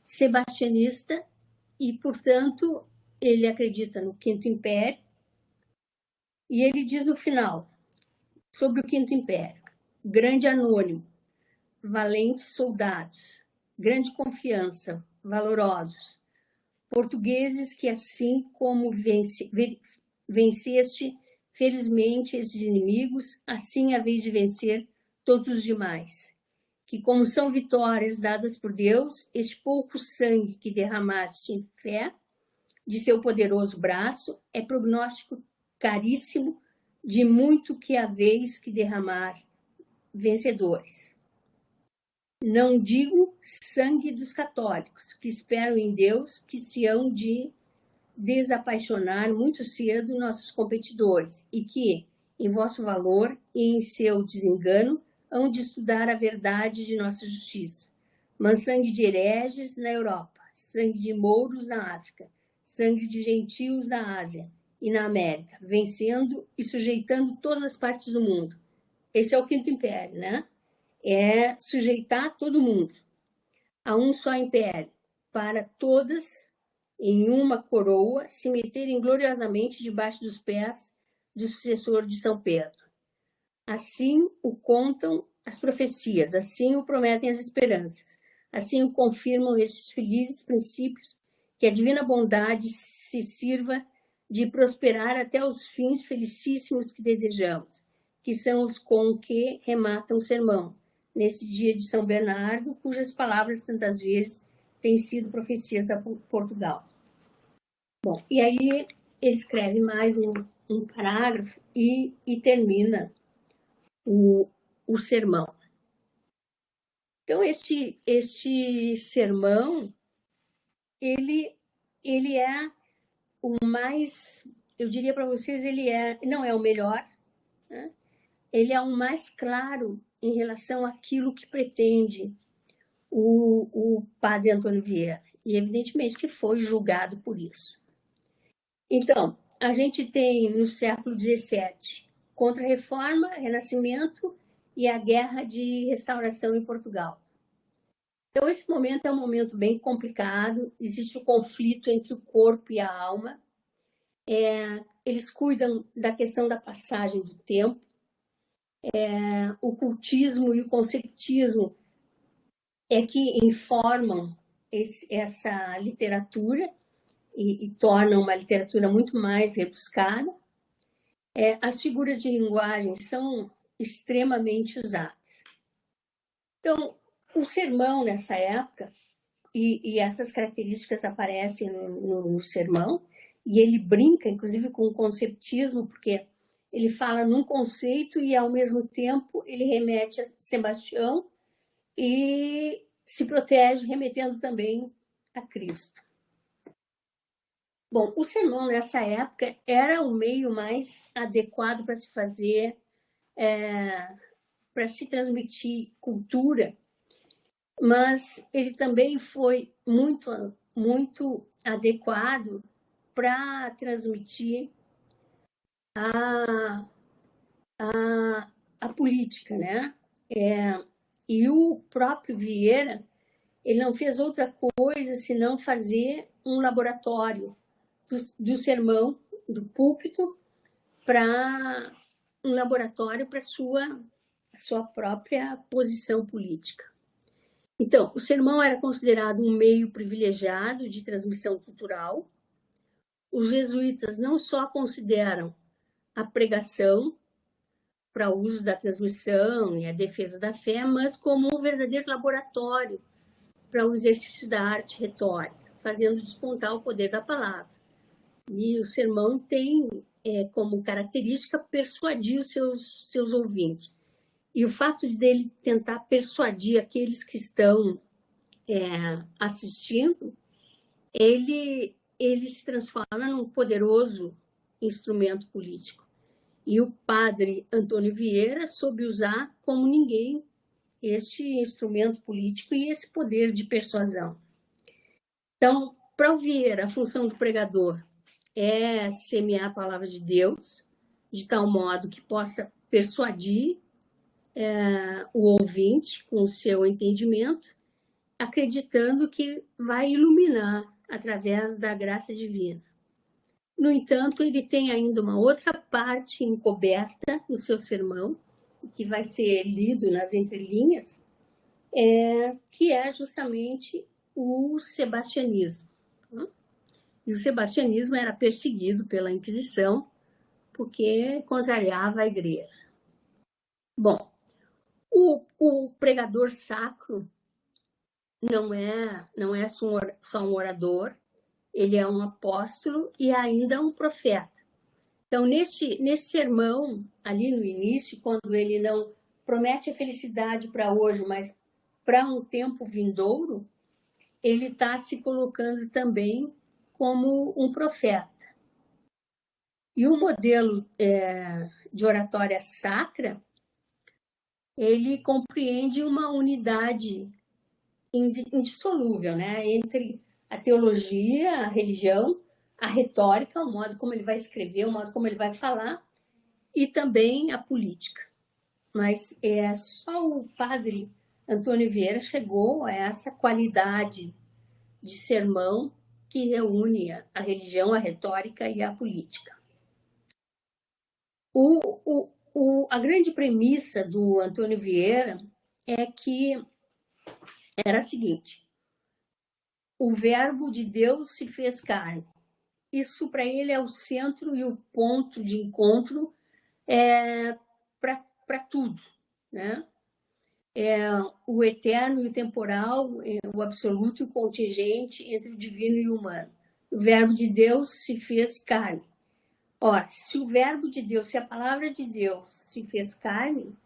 sebastianista e, portanto, ele acredita no Quinto Império. E ele diz no final, sobre o Quinto Império: grande anônimo, valentes soldados, grande confiança, valorosos, portugueses que, assim como venceste felizmente esses inimigos, assim haveis de vencer todos os demais. Que, como são vitórias dadas por Deus, este pouco sangue que derramaste em fé de seu poderoso braço é prognóstico caríssimo de muito que haveis que derramar vencedores. Não digo sangue dos católicos, que esperam em Deus que se hão de desapaixonar muito cedo nossos competidores e que, em vosso valor e em seu desengano, hão de estudar a verdade de nossa justiça. Mas sangue de hereges na Europa, sangue de mouros na África, sangue de gentios na Ásia e na América, vencendo e sujeitando todas as partes do mundo. Esse é o Quinto Império, né? É sujeitar todo mundo a um só império, para todas, em uma coroa, se meterem gloriosamente debaixo dos pés do sucessor de São Pedro. Assim o contam as profecias, assim o prometem as esperanças, assim o confirmam estes felizes princípios, que a divina bondade se sirva de prosperar até os fins felicíssimos que desejamos, que são os com que rematam o sermão, nesse dia de São Bernardo, cujas palavras tantas vezes têm sido profecias a Portugal. Bom, e aí ele escreve mais um parágrafo e termina o sermão. Então, este sermão, ele é o mais, eu diria para vocês, não é o melhor, né? Ele é o mais claro em relação àquilo que pretende o padre Antônio Vieira, e evidentemente que foi julgado por isso. Então, a gente tem no século XVII Contra-Reforma, Renascimento e a Guerra de Restauração em Portugal. Então, esse momento é um momento bem complicado, existe o conflito entre o corpo e a alma. Eles cuidam da questão da passagem do tempo. O cultismo e o conceptismo é que informam essa literatura e tornam uma literatura muito mais rebuscada. As figuras de linguagem são extremamente usadas. Então, o sermão nessa época, e essas características aparecem no sermão, e ele brinca, inclusive, com o conceptismo, porque ele fala num conceito e, ao mesmo tempo, ele remete a Sebastião e se protege remetendo também a Cristo. Bom, o sermão nessa época era o meio mais adequado para se fazer, para se transmitir cultura, mas ele também foi muito, muito adequado para transmitir a política, né? E o próprio Vieira, ele não fez outra coisa senão fazer um laboratório do sermão, do púlpito, para um laboratório para a sua própria posição política. Então, o sermão era considerado um meio privilegiado de transmissão cultural. Os jesuítas não só consideram a pregação para o uso da transmissão e a defesa da fé, mas como um verdadeiro laboratório para o exercício da arte retórica, fazendo despontar o poder da palavra. E o sermão tem como característica persuadir os seus ouvintes. E o fato dele tentar persuadir aqueles que estão assistindo, ele se transforma num poderoso instrumento político. E o padre Antônio Vieira soube usar como ninguém este instrumento político e esse poder de persuasão. Então, para o Vieira, a função do pregador é semear a palavra de Deus, de tal modo que possa persuadir o ouvinte com o seu entendimento, acreditando que vai iluminar através da graça divina. No entanto, ele tem ainda uma outra parte encoberta no seu sermão, que vai ser lido nas entrelinhas, que é justamente o sebastianismo. E o sebastianismo era perseguido pela Inquisição porque contrariava a igreja. Bom, o pregador sacro não é só um orador, ele é um apóstolo e ainda um profeta. Então, nesse sermão, ali no início, quando ele não promete a felicidade para hoje, mas para um tempo vindouro, ele está se colocando também como um profeta. E o modelo de oratória sacra, ele compreende uma unidade indissolúvel, né, entre a teologia, a religião, a retórica, o modo como ele vai escrever, o modo como ele vai falar, e também a política. Mas só o padre Antônio Vieira chegou a essa qualidade de sermão que reúne a religião, a retórica e a política. A grande premissa do Antônio Vieira é que era a seguinte: o verbo de Deus se fez carne. Isso para ele é o centro e o ponto de encontro para tudo, né? O eterno e o temporal, o absoluto e o contingente entre o divino e o humano. O verbo de Deus se fez carne. Ora, se o verbo de Deus, se a palavra de Deus se fez carne,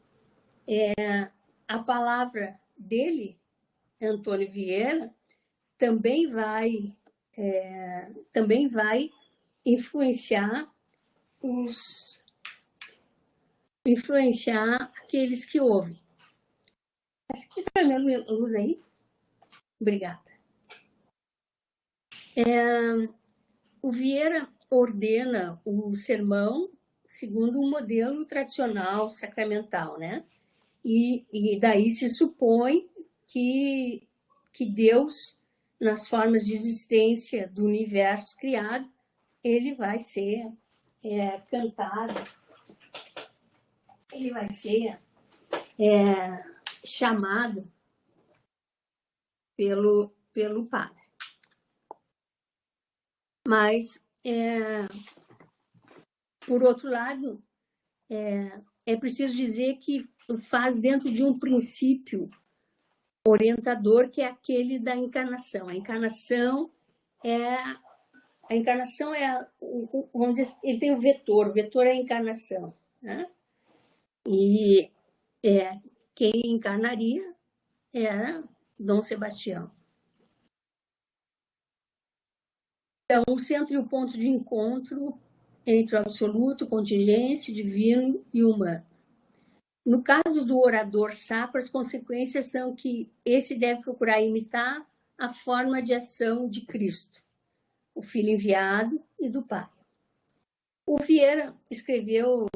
a palavra dele, Antônio Vieira, também vai influenciar aqueles que ouvem. Você quer a minha luz aí? Obrigada. O Vieira ordena o sermão segundo um modelo tradicional sacramental, né? E daí se supõe que Deus, nas formas de existência do universo criado, ele vai ser cantado, ele vai ser chamado pelo padre. Mas, por outro lado, é preciso dizer que faz dentro de um princípio orientador, que é aquele da encarnação. A encarnação vamos dizer, ele tem o vetor é a encarnação, né? E quem encarnaria era Dom Sebastião. Então, o centro e o ponto de encontro entre o absoluto, contingência, divino e humano. No caso do orador sacro, as consequências são que esse deve procurar imitar a forma de ação de Cristo, o Filho enviado e do Pai. O Vieira escreveu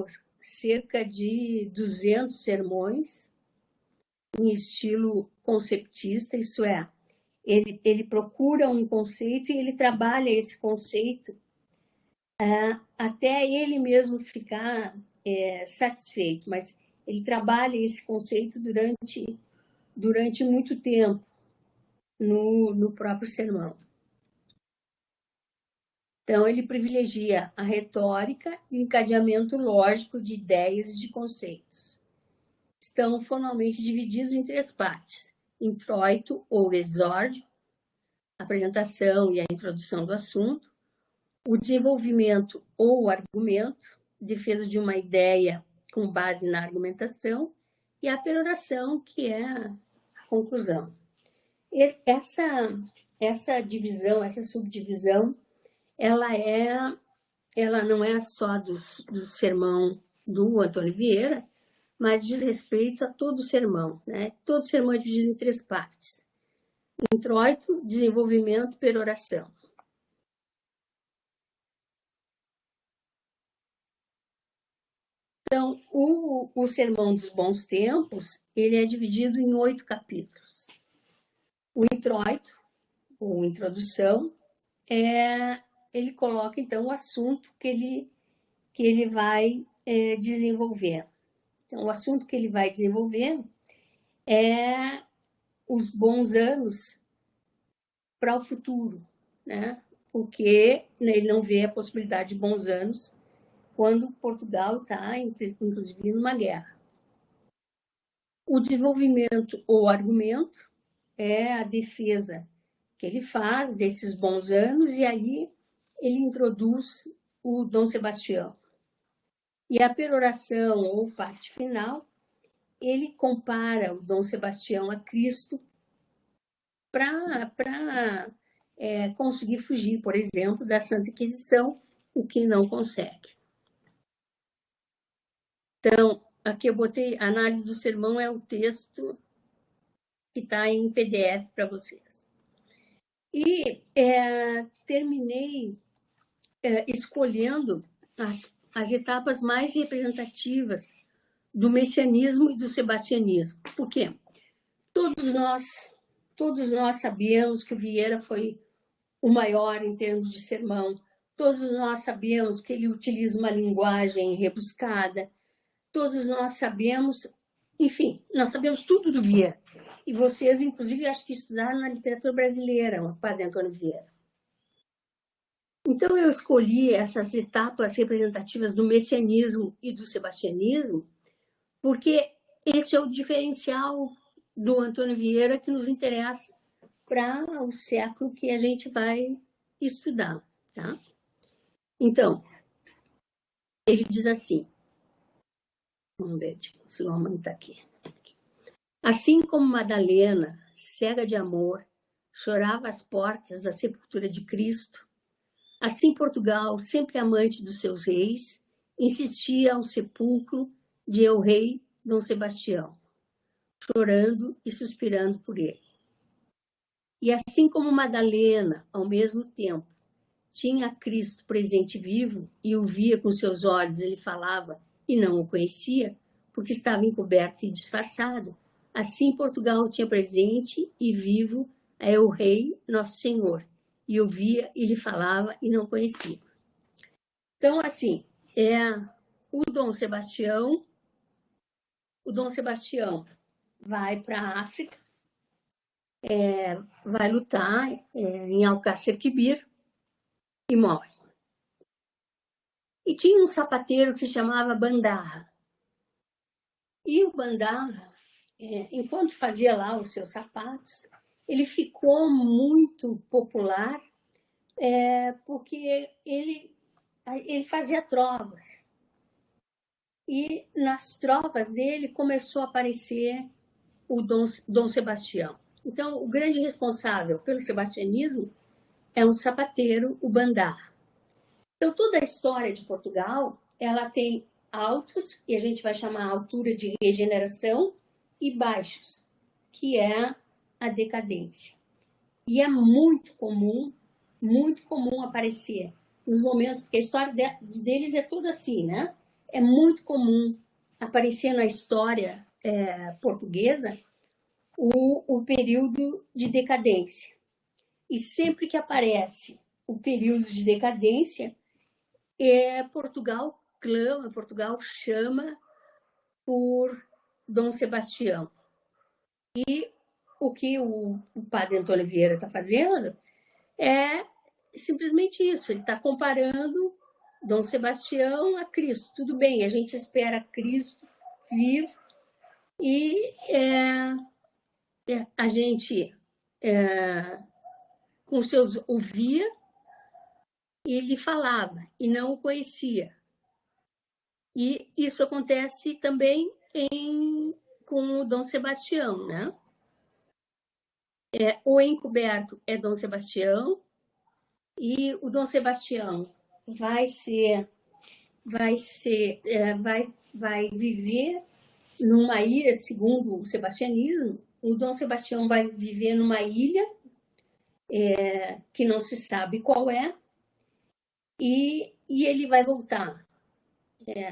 cerca de 200 sermões em estilo conceptista, isso é, ele procura um conceito e ele trabalha esse conceito até ele mesmo ficar satisfeito, mas ele trabalha esse conceito durante muito tempo no próprio sermão. Então, ele privilegia a retórica e o encadeamento lógico de ideias e de conceitos. Estão formalmente divididos em 3 partes: introito ou exórdio, a apresentação e a introdução do assunto, o desenvolvimento ou argumento, defesa de uma ideia com base na argumentação, e a peroração, que é a conclusão. Essa divisão, essa subdivisão, ela não é só do sermão do Antônio Vieira, mas diz respeito a todo o sermão, né? Todo o sermão é dividido em 3 partes: introito, desenvolvimento, peroração. Então, o Sermão dos Bons Tempos, ele é dividido em 8 capítulos. O introito, ou introdução, ele coloca, então, o assunto que ele vai desenvolver. Então, o assunto que ele vai desenvolver é os bons anos para o futuro, né? Porque ele não vê a possibilidade de bons anos quando Portugal está, inclusive, numa guerra. O desenvolvimento ou argumento é a defesa que ele faz desses bons anos, e aí ele introduz o Dom Sebastião. E a peroração, ou parte final, ele compara o Dom Sebastião a Cristo para conseguir fugir, por exemplo, da Santa Inquisição, o que não consegue. Então, aqui eu botei, a análise do sermão é o texto que está em PDF para vocês. E terminei escolhendo as etapas mais representativas do messianismo e do sebastianismo. Por quê? Todos nós sabemos que o Vieira foi o maior em termos de sermão. Todos nós sabemos que ele utiliza uma linguagem rebuscada. Todos nós sabemos, enfim, nós sabemos tudo do Vieira. E vocês, inclusive, acho que estudaram na literatura brasileira, o padre Antônio Vieira. Então, eu escolhi essas etapas representativas do messianismo e do sebastianismo, porque esse é o diferencial do Antônio Vieira que nos interessa para o século que a gente vai estudar, tá? Então, ele diz assim, vamos ver se o Romano está aqui. Assim como Madalena, cega de amor, chorava às portas da sepultura de Cristo, assim Portugal, sempre amante dos seus reis, insistia ao sepulcro de El Rei Dom Sebastião, chorando e suspirando por ele. E assim como Madalena, ao mesmo tempo, tinha Cristo presente vivo e o via com seus olhos, ele falava e não o conhecia, porque estava encoberto e disfarçado. Assim, Portugal tinha presente e vivo é o Rei, nosso Senhor, e o via e lhe falava e não conhecia. Então, assim, o Dom Sebastião vai para a África, vai lutar em Alcácer Quibir e morre. E tinha um sapateiro que se chamava Bandarra. E o Bandarra, enquanto fazia lá os seus sapatos, ele ficou muito popular porque ele fazia trovas. E nas trovas dele começou a aparecer o Dom Sebastião. Então, o grande responsável pelo sebastianismo é um sapateiro, o Bandarra. Então, toda a história de Portugal, ela tem altos, e a gente vai chamar a altura de regeneração, e baixos, que é a decadência. E é muito comum aparecer nos momentos, porque a história deles é toda assim, né? É muito comum aparecer na história portuguesa o período de decadência. E sempre que aparece o período de decadência, Portugal clama, Portugal chama por Dom Sebastião. E o que o padre Antônio Vieira está fazendo é simplesmente isso, ele está comparando Dom Sebastião a Cristo. Tudo bem, a gente espera Cristo vivo e a gente com seus ouvia e lhe falava e não o conhecia. E isso acontece também com o Dom Sebastião, né? O encoberto é Dom Sebastião e o Dom Sebastião vai viver numa ilha, segundo o sebastianismo, o Dom Sebastião vai viver numa ilha que não se sabe qual é, e ele vai voltar.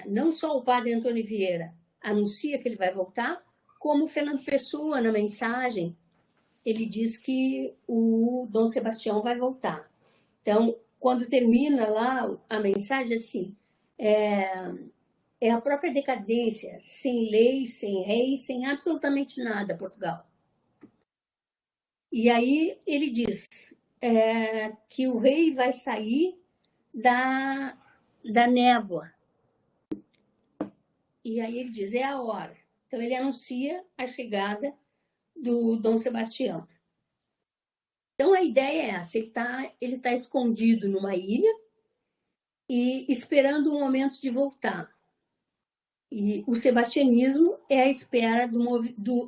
Não só o padre Antônio Vieira anuncia que ele vai voltar, como o Fernando Pessoa, na mensagem, ele diz que o Dom Sebastião vai voltar. Então, quando termina lá a mensagem, assim, é a própria decadência, sem lei, sem rei, sem absolutamente nada, Portugal. E aí ele diz que o rei vai sair da névoa. E aí ele diz, é a hora. Então ele anuncia a chegada do Dom Sebastião. Então a ideia é essa, ele tá escondido numa ilha e esperando o momento de voltar. E o sebastianismo é a espera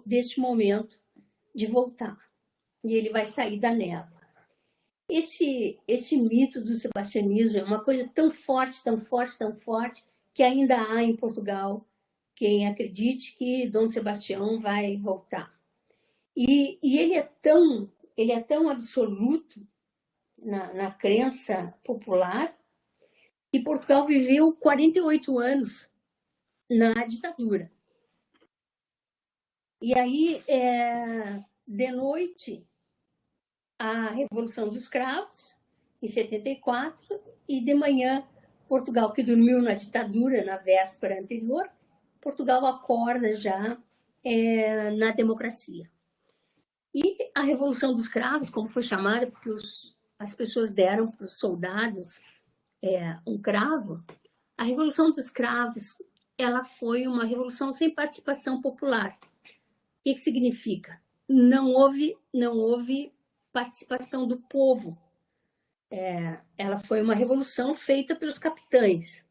deste momento de voltar. E ele vai sair da névoa. Esse mito do sebastianismo é uma coisa tão forte, tão forte, tão forte, que ainda há em Portugal quem acredite que Dom Sebastião vai voltar. E ele é tão absoluto na crença popular que Portugal viveu 48 anos na ditadura. E aí, de noite, a Revolução dos Cravos, em 74, e de manhã, Portugal, que dormiu na ditadura na véspera anterior, Portugal acorda já na democracia. E a Revolução dos Cravos, como foi chamada, porque as pessoas deram para os soldados um cravo, a Revolução dos Cravos ela foi uma revolução sem participação popular. O que significa? Não houve participação do povo. Ela foi uma revolução feita pelos capitães.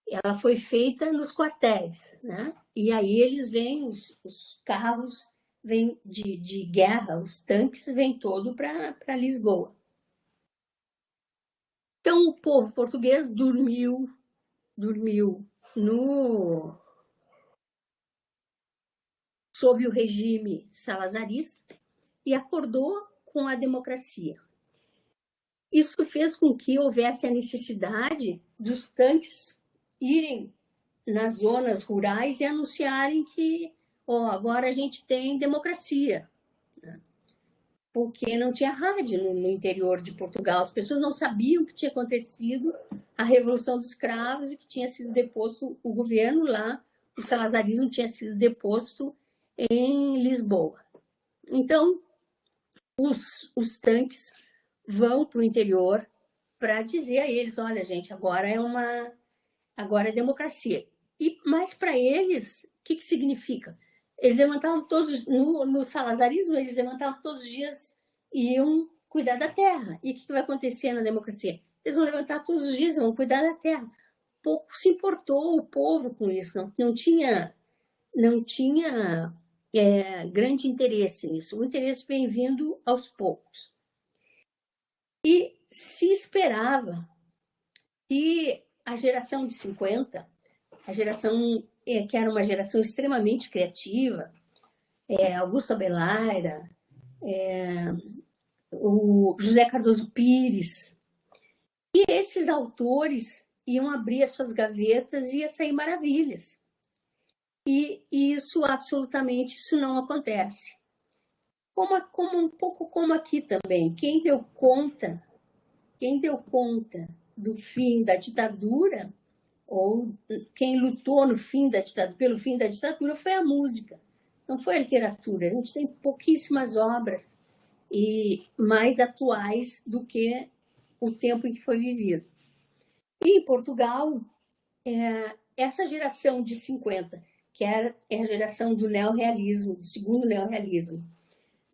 Ela foi feita nos quartéis, né? E aí eles vêm, os carros vêm de guerra, os tanques vêm todo para Lisboa. Então o povo português dormiu sob o regime salazarista e acordou com a democracia. Isso fez com que houvesse a necessidade dos tanques irem nas zonas rurais e anunciarem que agora a gente tem democracia. Porque não tinha rádio no interior de Portugal. As pessoas não sabiam que tinha acontecido a Revolução dos Cravos e que tinha sido deposto o governo lá, o salazarismo tinha sido deposto em Lisboa. Então, os tanques vão para o interior para dizer a eles, olha, gente, agora é democracia. Mas para eles, o que significa? Eles levantavam todos, no salazarismo, eles levantavam todos os dias e iam cuidar da terra. E o que vai acontecer na democracia? Eles vão levantar todos os dias e vão cuidar da terra. Pouco se importou o povo com isso, não tinha grande interesse nisso. O interesse vem vindo aos poucos. E se esperava que a geração de 50, a geração que era uma geração extremamente criativa, Augusto Abelaira, o José Cardoso Pires, e esses autores iam abrir as suas gavetas e ia sair maravilhas. E isso, absolutamente, isso não acontece. Um pouco como aqui também. Quem deu conta do fim da ditadura, ou quem lutou pelo fim da ditadura, foi a música, não foi a literatura. A gente tem pouquíssimas obras e mais atuais do que o tempo em que foi vivido. E em Portugal, essa geração de 50, que é a geração do neorrealismo, do segundo neorrealismo,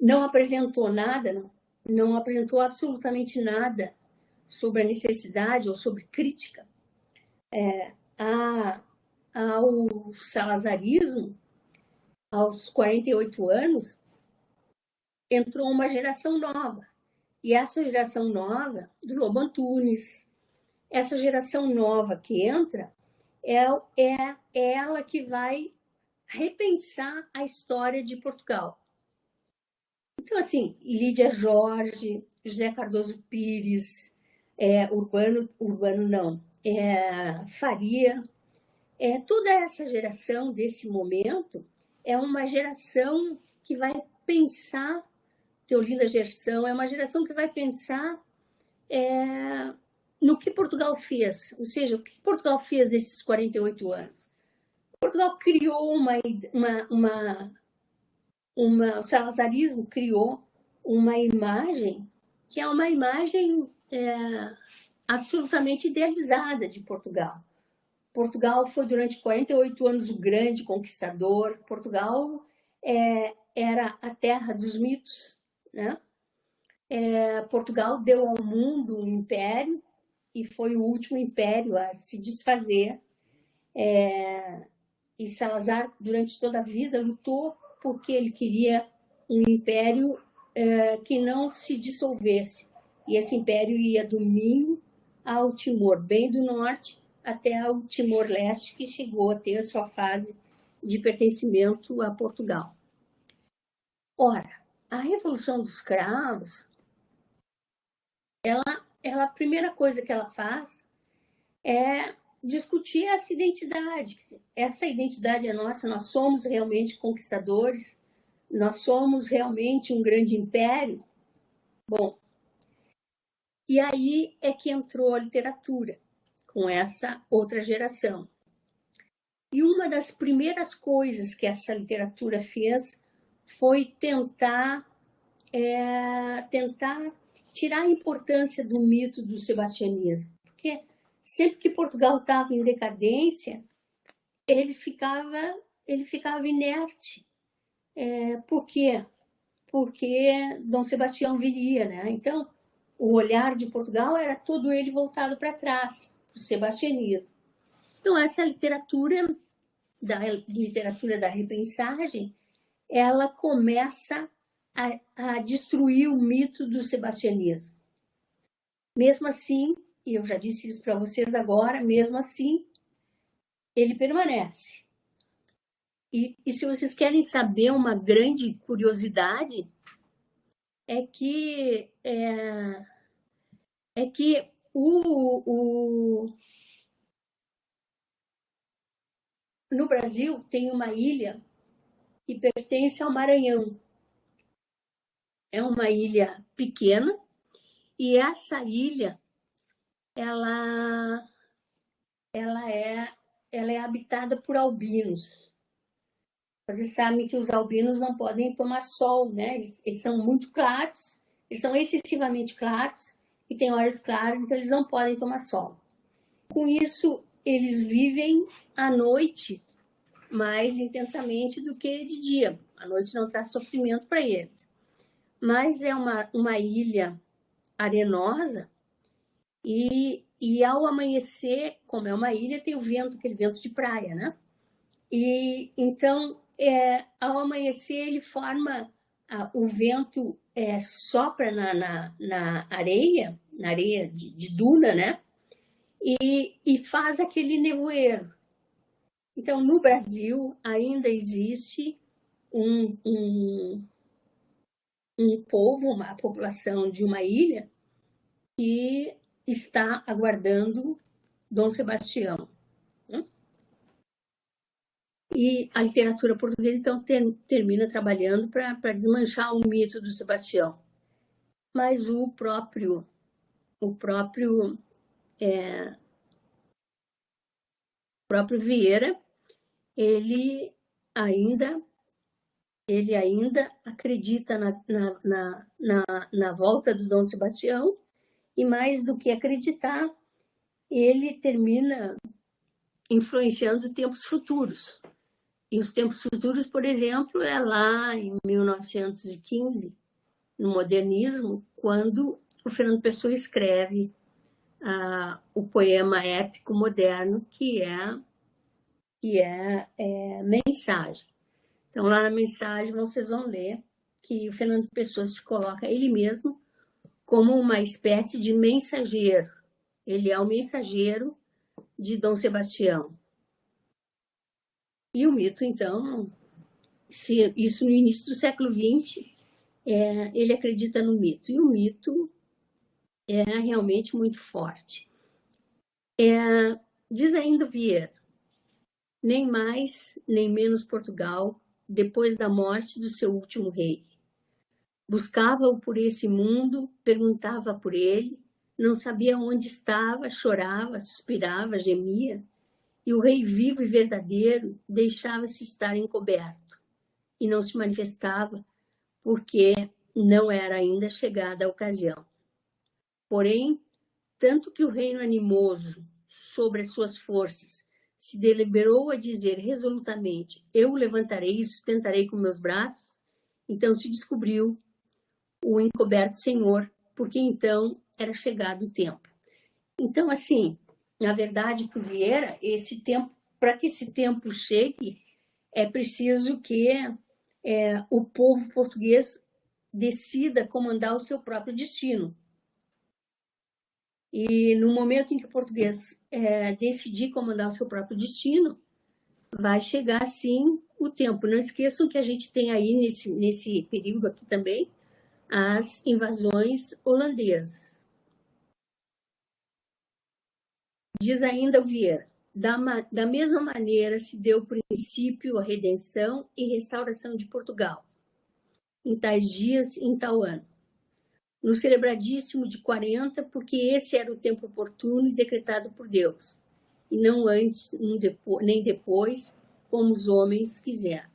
não apresentou nada, não apresentou absolutamente nada sobre a necessidade ou sobre crítica ao salazarismo. Aos 48 anos, entrou uma geração nova. E essa geração nova, do Lobo Antunes, essa geração nova que entra, é ela que vai repensar a história de Portugal. Então, assim, Lídia Jorge, José Cardoso Pires, Faria, toda essa geração desse momento é uma geração que vai pensar, Teolinda Gerson, é uma geração que vai pensar no que Portugal fez, ou seja, o que Portugal fez nesses 48 anos. Portugal criou o salazarismo criou uma imagem que é uma imagem absolutamente idealizada de Portugal. Portugal foi durante 48 anos o grande conquistador. Portugal era a terra dos mitos, né? Portugal deu ao mundo um império e foi o último império a se desfazer. E Salazar, durante toda a vida, lutou porque ele queria um império que não se dissolvesse. E esse império ia do Minho ao Timor, bem do norte até ao Timor-Leste, que chegou a ter a sua fase de pertencimento a Portugal. Ora, a Revolução dos Cravos, a primeira coisa que ela faz é discutir essa identidade. Essa identidade é nossa, nós somos realmente conquistadores, nós somos realmente um grande império. Bom, e aí é que entrou a literatura, com essa outra geração. E uma das primeiras coisas que essa literatura fez foi tentar tirar a importância do mito do sebastianismo. Porque sempre que Portugal estava em decadência, ele ficava inerte. Por quê? Porque Dom Sebastião viria, né? Então, o olhar de Portugal era todo ele voltado para trás, para o sebastianismo. Então, essa literatura da repensagem, ela começa a destruir o mito do sebastianismo. Mesmo assim, e eu já disse isso para vocês agora, mesmo assim, ele permanece. E se vocês querem saber uma grande curiosidade, é que é que no Brasil tem uma ilha que pertence ao Maranhão. É uma ilha pequena e essa ilha ela é habitada por albinos. Vocês sabem que os albinos não podem tomar sol, né? Eles são muito claros, eles são excessivamente claros e tem horas claras, então eles não podem tomar sol. Com isso, eles vivem à noite mais intensamente do que de dia. A noite não traz sofrimento para eles. Mas é uma ilha arenosa e ao amanhecer, como é uma ilha, tem o vento, aquele vento de praia, né? E então, ao amanhecer, ele forma o vento sopra na areia de duna, né? E faz aquele nevoeiro. Então, no Brasil, ainda existe um povo, uma população de uma ilha que está aguardando Dom Sebastião. E a literatura portuguesa, então, termina trabalhando para desmanchar o mito do Sebastião. Mas o próprio Vieira, ele ainda acredita na volta do Dom Sebastião, e mais do que acreditar, ele termina influenciando os tempos futuros. E os tempos futuros, por exemplo, é lá em 1915, no modernismo, quando o Fernando Pessoa escreve o poema épico moderno, que é Mensagem. Então, lá na Mensagem, vocês vão ler que o Fernando Pessoa se coloca ele mesmo como uma espécie de mensageiro. Ele é o mensageiro de Dom Sebastião. E o mito, então, isso no início do século XX, ele acredita no mito. E o mito é realmente muito forte. Diz ainda Vieira, nem mais, nem menos Portugal, depois da morte do seu último rei. Buscava-o por esse mundo, perguntava por ele, não sabia onde estava, chorava, suspirava, gemia, e o rei vivo e verdadeiro deixava-se estar encoberto, e não se manifestava, porque não era ainda chegada a ocasião. Porém, tanto que o reino animoso, sobre as suas forças, se deliberou a dizer resolutamente, eu o levantarei e sustentarei com meus braços, então se descobriu o encoberto Senhor, porque então era chegado o tempo. Então, assim, na verdade, para o Vieira, para que esse tempo chegue, é preciso que o povo português decida comandar o seu próprio destino. E no momento em que o português decidir comandar o seu próprio destino, vai chegar, sim, o tempo. Não esqueçam que a gente tem aí, nesse período aqui também, as invasões holandesas. Diz ainda o Vieira, da mesma maneira se deu princípio a redenção e restauração de Portugal, em tais dias e em tal ano. No celebradíssimo de 40, porque esse era o tempo oportuno e decretado por Deus, e não antes, nem depois, como os homens quiseram.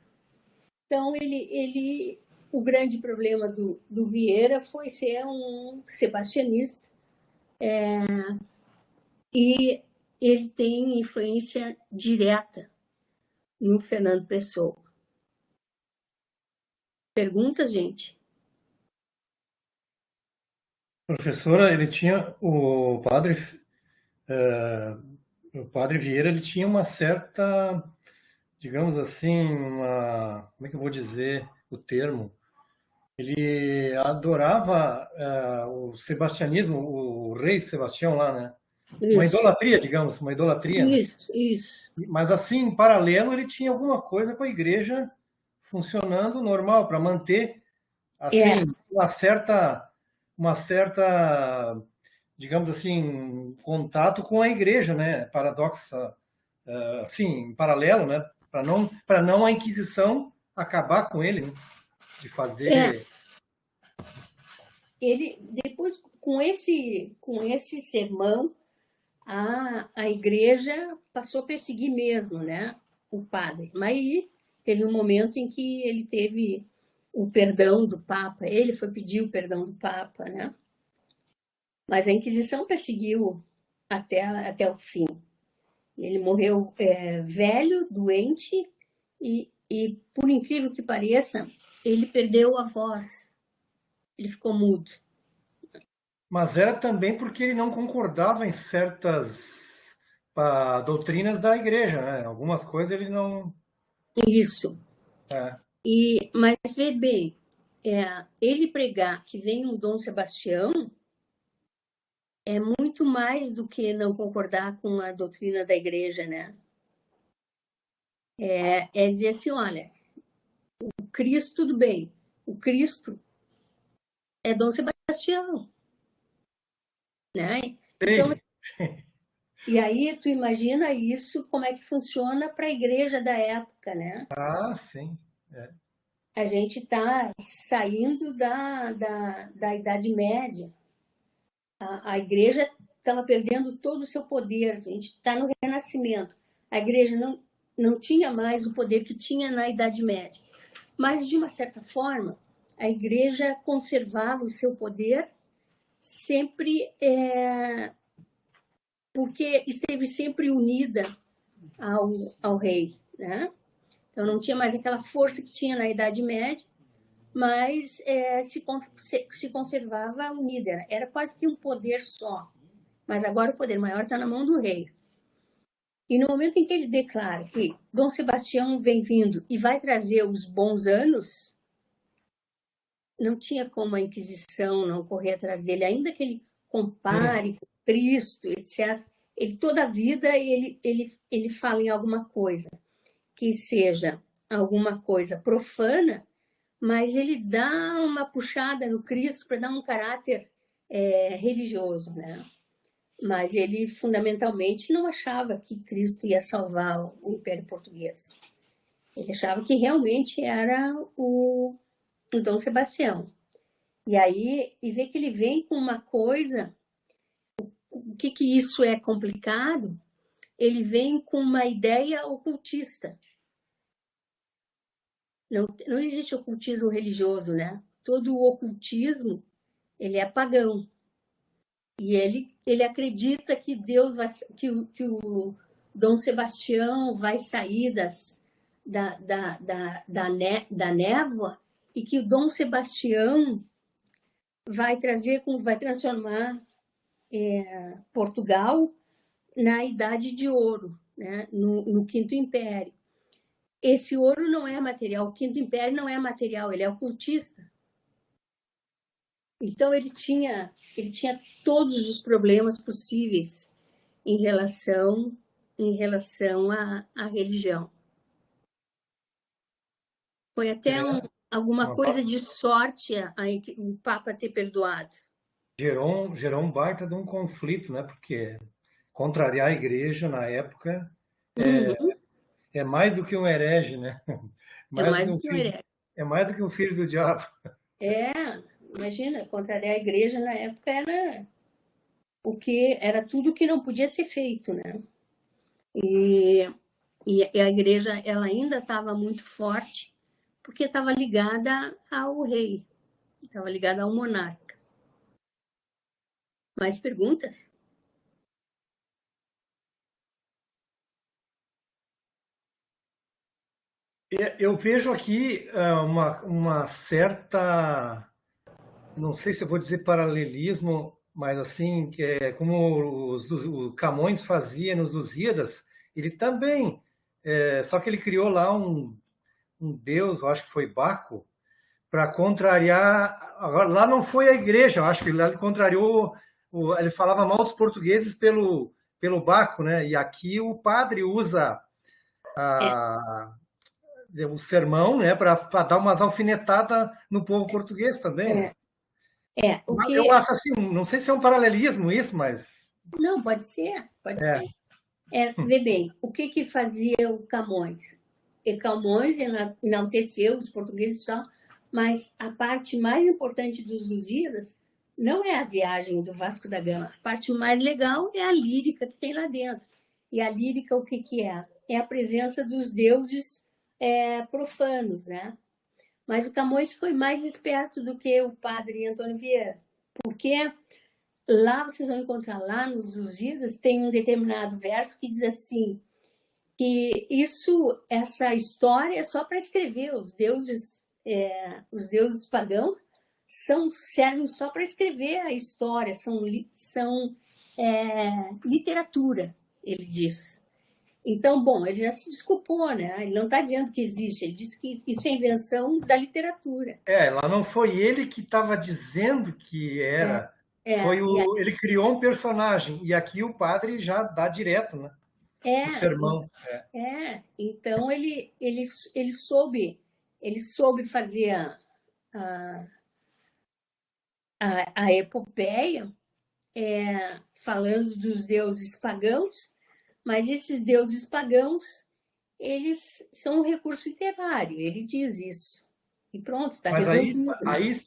Então, o grande problema do Vieira foi ser um sebastianista, e ele tem influência direta no Fernando Pessoa. Perguntas, gente? Professora, ele tinha o padre Vieira, ele tinha uma certa, digamos assim, como é que eu vou dizer o termo? Ele adorava o sebastianismo, o rei Sebastião lá, né? Isso. Uma idolatria, digamos, uma idolatria. Isso, né? Isso. Mas assim, em paralelo, ele tinha alguma coisa com a igreja funcionando normal, para manter, assim, uma certa, digamos assim, contato com a igreja, né? Paradoxa, assim, em paralelo, né? Para não a Inquisição acabar com ele, né? De É, fazer. ele depois com esse sermão, a igreja passou a perseguir mesmo, né? O padre. Mas aí teve um momento em que ele teve o perdão do Papa, ele foi pedir o perdão do Papa, né? Mas a Inquisição perseguiu até o fim. Ele morreu velho, doente, por incrível que pareça, ele perdeu a voz, ele ficou mudo. Mas era também porque ele não concordava em certas doutrinas da igreja, né? Algumas coisas ele não. Isso. É. Mas vê bem, ele pregar que vem um Dom Sebastião é muito mais do que não concordar com a doutrina da igreja, né? É dizer assim, olha, o Cristo, tudo bem, o Cristo é Dom Sebastião, né? Então, e aí tu imagina isso, como é que funciona para a igreja da época, né? Ah, sim. É. A gente está saindo da Idade Média. A igreja estava perdendo todo o seu poder. A gente está no Renascimento. A igreja não tinha mais o poder que tinha na Idade Média. Mas, de uma certa forma, a igreja conservava o seu poder sempre porque esteve sempre unida ao rei, né? Então, não tinha mais aquela força que tinha na Idade Média, mas se conservava unida. Era quase que um poder só. Mas agora o poder maior está na mão do rei. E no momento em que ele declara que Dom Sebastião vem vindo e vai trazer os bons anos, não tinha como a Inquisição não correr atrás dele, ainda que ele compare com Cristo, etc. Ele, toda a vida ele fala em alguma coisa que seja alguma coisa profana, mas ele dá uma puxada no Cristo para dar um caráter religioso, né? Mas ele fundamentalmente não achava que Cristo ia salvar o Império Português. Ele achava que realmente era o Dom Sebastião. E aí, e vê que ele vem com uma coisa, o que isso é complicado? Ele vem com uma ideia ocultista. Não existe ocultismo religioso, né? Todo o ocultismo, ele é pagão. E ele acredita que Deus vai, que o Dom Sebastião vai sair da névoa e que o Dom Sebastião vai transformar Portugal na Idade de Ouro, né? no Quinto Império. Esse ouro não é material, o Quinto Império não é material, ele é ocultista. Então ele tinha todos os problemas possíveis em relação à religião. Foi até alguma coisa de sorte o Papa ter perdoado. Gerou um baita de um conflito, né? Porque contrariar a igreja na época é mais do que um herege, né? Mais do que um herege. É mais do que um filho do diabo. Imagina, contrariar a igreja na época era tudo que não podia ser feito, né? E a igreja ela ainda estava muito forte porque estava ligada ao rei, estava ligada ao monarca. Mais perguntas? Eu vejo aqui uma certa, não sei se eu vou dizer paralelismo, mas assim, que é como o Camões fazia nos Lusíadas, ele também, só que ele criou lá um deus, eu acho que foi Baco, para contrariar. Agora, lá não foi a igreja, eu acho que lá ele contrariou, ele falava mal dos portugueses pelo Baco, né? E aqui o padre usa o sermão, né, para dar umas alfinetadas no povo português também. o que... Eu acho assim, não sei se é um paralelismo isso, mas... Não, pode ser, pode ser. Vê bem, o que fazia o Camões? E Camões enalteceu os portugueses e tal, mas a parte mais importante dos Lusíadas não é a viagem do Vasco da Gama. A parte mais legal é a lírica que tem lá dentro. E a lírica, o que é? É a presença dos deuses profanos, né? Mas o Camões foi mais esperto do que o padre Antônio Vieira, porque lá vocês vão encontrar, lá nos Lusíadas, tem um determinado verso que diz assim, que essa história é só para escrever, os deuses pagãos servem só para escrever a história, são literatura, ele diz. Então, bom, ele já se desculpou, né? Ele não está dizendo que existe, ele disse que isso é invenção da literatura. Lá não foi ele que estava dizendo que era. Ele criou um personagem, e aqui o padre já dá direto, né? O sermão. Então ele soube fazer a epopeia, falando dos deuses pagãos, mas esses deuses pagãos, eles são um recurso literário, ele diz isso. E pronto, está resolvido. Aí,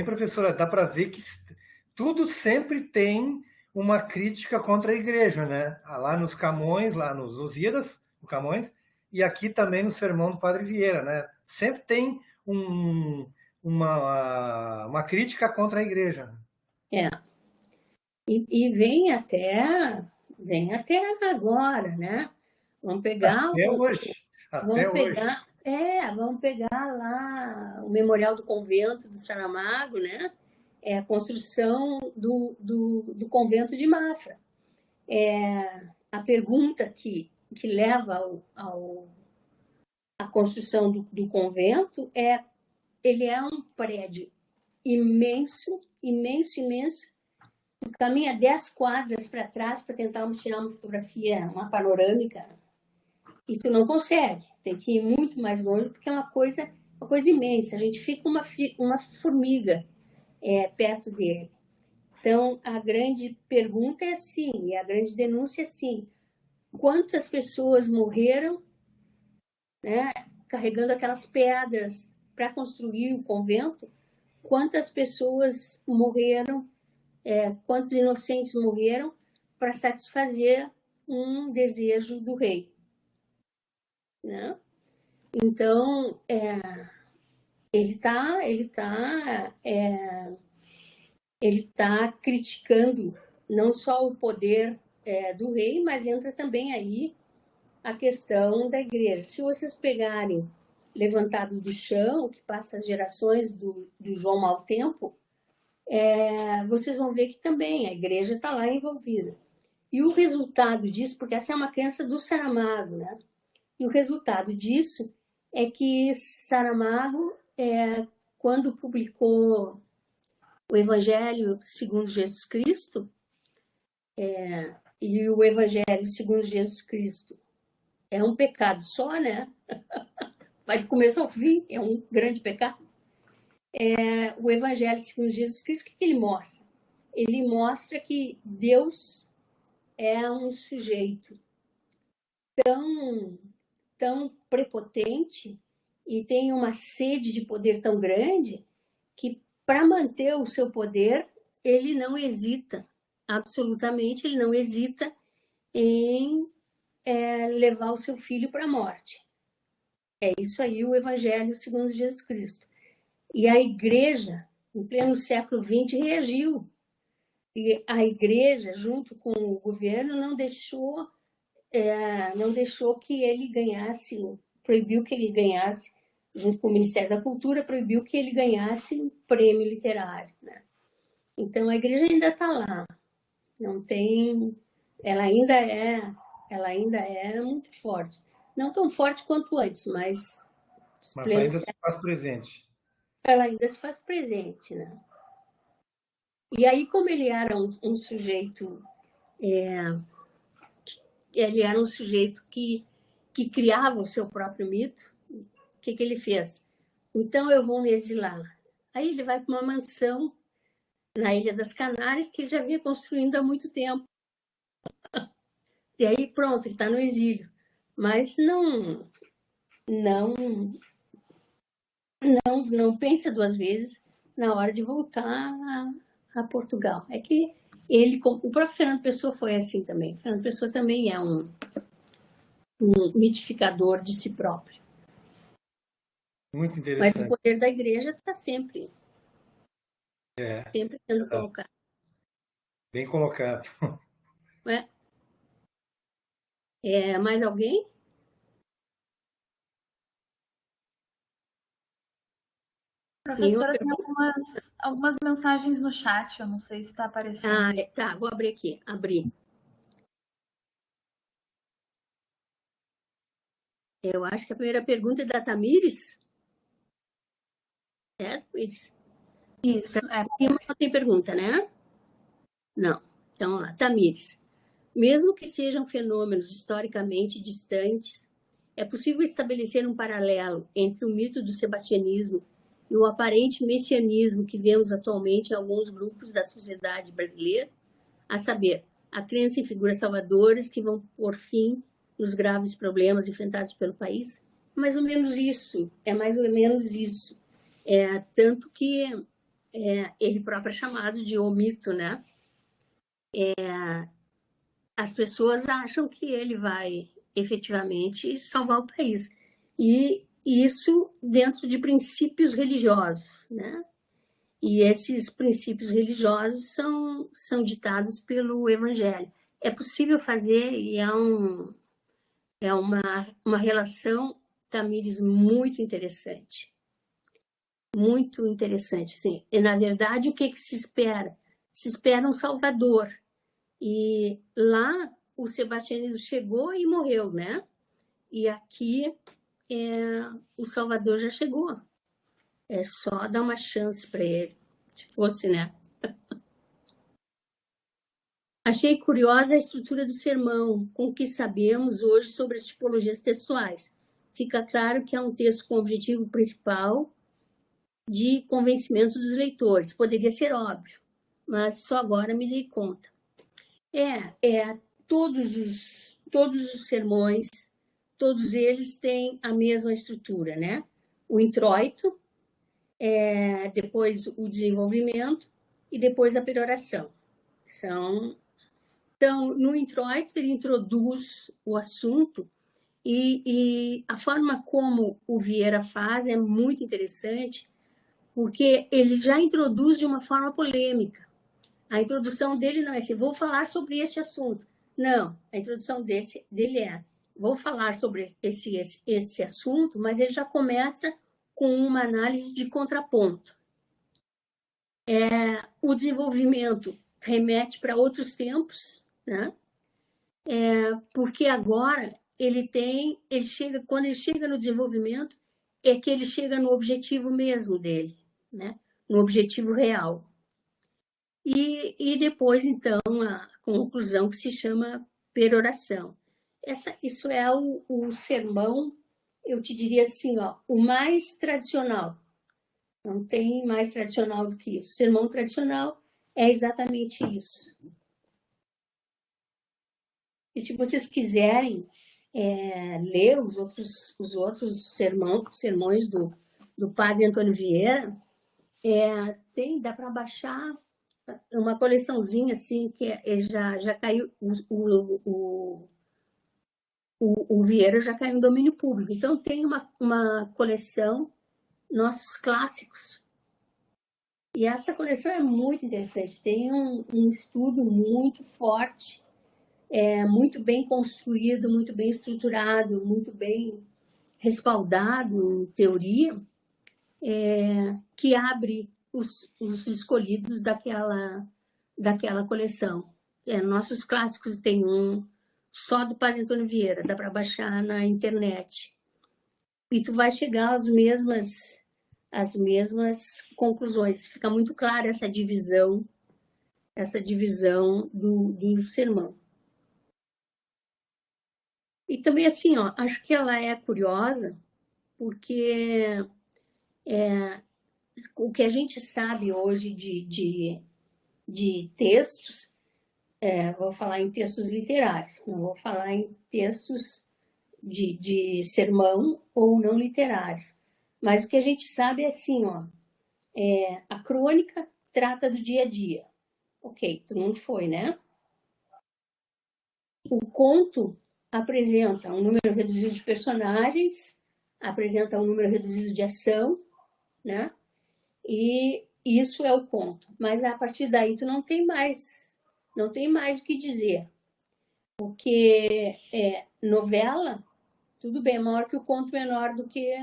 professora, dá para ver que tudo sempre tem uma crítica contra a igreja, né? Lá nos Camões, lá nos Lusíadas, o Camões, e aqui também no sermão do Padre Vieira, né? Sempre tem uma crítica contra a igreja. E vem até agora, né? Vamos pegar... Até hoje. Vamos pegar lá o Memorial do Convento do Saramago, né? A construção do convento de Mafra. A pergunta que leva à construção do convento ele é um prédio imenso, imenso, imenso. Tu caminha 10 quadras para trás para tentar tirar uma fotografia, uma panorâmica, e tu não consegue. Tem que ir muito mais longe, porque é uma coisa imensa. A gente fica uma formiga perto dele. Então, a grande pergunta é assim, e a grande denúncia é assim, quantas pessoas morreram, né, carregando aquelas pedras para construir o convento? Quantas pessoas morreram, quantos inocentes morreram para satisfazer um desejo do rei? Né? Então, ele tá criticando não só o poder do rei, mas entra também aí a questão da igreja. Se vocês pegarem Levantado do Chão, que passa as gerações do João Mau Tempo, vocês vão ver que também a igreja está lá envolvida. E o resultado disso, porque essa é uma crença do Saramago, né? E o resultado disso é que Saramago, quando publicou o Evangelho segundo Jesus Cristo, e o Evangelho segundo Jesus Cristo é um pecado só, né? Vai do começo ao fim, é um grande pecado. O Evangelho segundo Jesus Cristo, o que ele mostra? Ele mostra que Deus é um sujeito tão prepotente e tem uma sede de poder tão grande que, para manter o seu poder, ele não hesita, absolutamente, ele não hesita em levar o seu filho para a morte. É isso aí o Evangelho segundo Jesus Cristo. E a igreja, em pleno século XX, reagiu. E a igreja, junto com o governo, não deixou que ele ganhasse, proibiu que ele ganhasse, junto com o Ministério da Cultura, proibiu que ele ganhasse um prêmio literário, né? Então a igreja ainda está lá, não tem, ela ainda é muito forte, não tão forte quanto antes, mas ainda se faz presente. Ela ainda se faz presente, né? E aí, como ele era um sujeito ele era um sujeito que criava o seu próprio mito, o que ele fez? Então eu vou me exilar. Aí ele vai para uma mansão na Ilha das Canárias, que ele já vinha construindo há muito tempo. E aí, pronto, ele está no exílio. Mas não pensa duas vezes na hora de voltar a Portugal. É que o próprio Fernando Pessoa foi assim também. O Fernando Pessoa também é um mitificador de si próprio. Muito interessante. Mas o poder da igreja está sempre sendo colocado. Bem colocado. Mais alguém? Professora, tem algumas mensagens no chat, eu não sei se está aparecendo. Tá, vou abrir aqui. Eu acho que a primeira pergunta é da Tamires. É, Tamires? Isso, Não tem pergunta, né? Não. Então, lá, Tamires. Mesmo que sejam fenômenos historicamente distantes, é possível estabelecer um paralelo entre o mito do sebastianismo e o aparente messianismo que vemos atualmente em alguns grupos da sociedade brasileira, a saber, a crença em figuras salvadoras que vão pôr fim nos graves problemas enfrentados pelo país. Mais ou menos isso, tanto que ele próprio é chamado de o mito, né? As pessoas acham que ele vai efetivamente salvar o país. E isso dentro de princípios religiosos, né? E esses princípios religiosos são ditados pelo Evangelho. É possível fazer, e é uma relação, Tamires, muito interessante. Muito interessante, sim. E, na verdade, o que se espera? Se espera um Salvador. E lá o sebastianismo chegou e morreu, né? E aqui o Salvador já chegou. É só dar uma chance para ele. Se fosse, né? Achei curiosa a estrutura do sermão, com o que sabemos hoje sobre as tipologias textuais. Fica claro que é um texto com o objetivo principal de convencimento dos leitores. Poderia ser óbvio, mas só agora me dei conta. Todos os sermões, todos eles têm a mesma estrutura, né? O introito, depois o desenvolvimento e depois a peroração. Então, no introito, ele introduz o assunto e a forma como o Vieira faz é muito interessante, porque ele já introduz de uma forma polêmica. A introdução dele não é assim, vou falar sobre este assunto. Não, a introdução dele vou falar sobre esse assunto, mas ele já começa com uma análise de contraponto. O desenvolvimento remete para outros tempos, né? Porque agora quando ele chega no desenvolvimento, é que ele chega no objetivo mesmo dele, né? No objetivo real. E depois, então, a conclusão que se chama peroração. Isso é o sermão, eu te diria assim, o mais tradicional. Não tem mais tradicional do que isso. O sermão tradicional é exatamente isso. E se vocês quiserem ler os outros sermões do padre Antônio Vieira, dá para baixar uma coleçãozinha assim, que já caiu, o Vieira já caiu em domínio público. Então, tem uma coleção, Nossos Clássicos. E essa coleção é muito interessante, tem um estudo muito forte, muito bem construído, muito bem estruturado, muito bem respaldado em teoria, que abre os escolhidos daquela coleção. Nossos Clássicos tem um só do padre Antônio Vieira, dá para baixar na internet. E tu vai chegar às mesmas conclusões. Fica muito clara essa divisão do sermão. E também assim, acho que ela é curiosa, porque o que a gente sabe hoje de textos, vou falar em textos literários, não vou falar em textos de sermão ou não literários. Mas o que a gente sabe é assim, ó, a crônica trata do dia a dia. Ok, todo mundo foi, né? O conto apresenta um número reduzido de personagens, apresenta um número reduzido de ação, né? E isso é o conto. Mas a partir daí tu não tem mais o que dizer. Porque novela, tudo bem, é maior que o conto, menor do que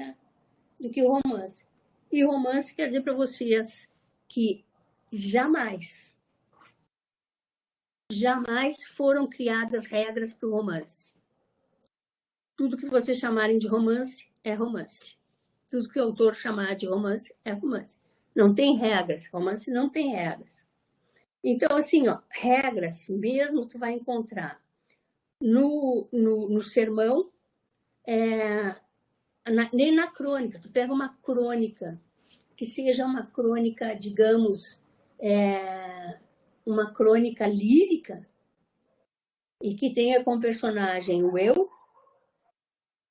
o romance. E romance quer dizer para vocês que jamais foram criadas regras para o romance. Tudo que vocês chamarem de romance é romance. Tudo que o autor chamar de romance é romance. Não tem regras. Romance não tem regras. Então, assim, ó, regras mesmo tu vai encontrar no sermão, nem na crônica. Tu pega uma crônica que seja uma crônica, digamos, uma crônica lírica e que tenha como personagem o eu,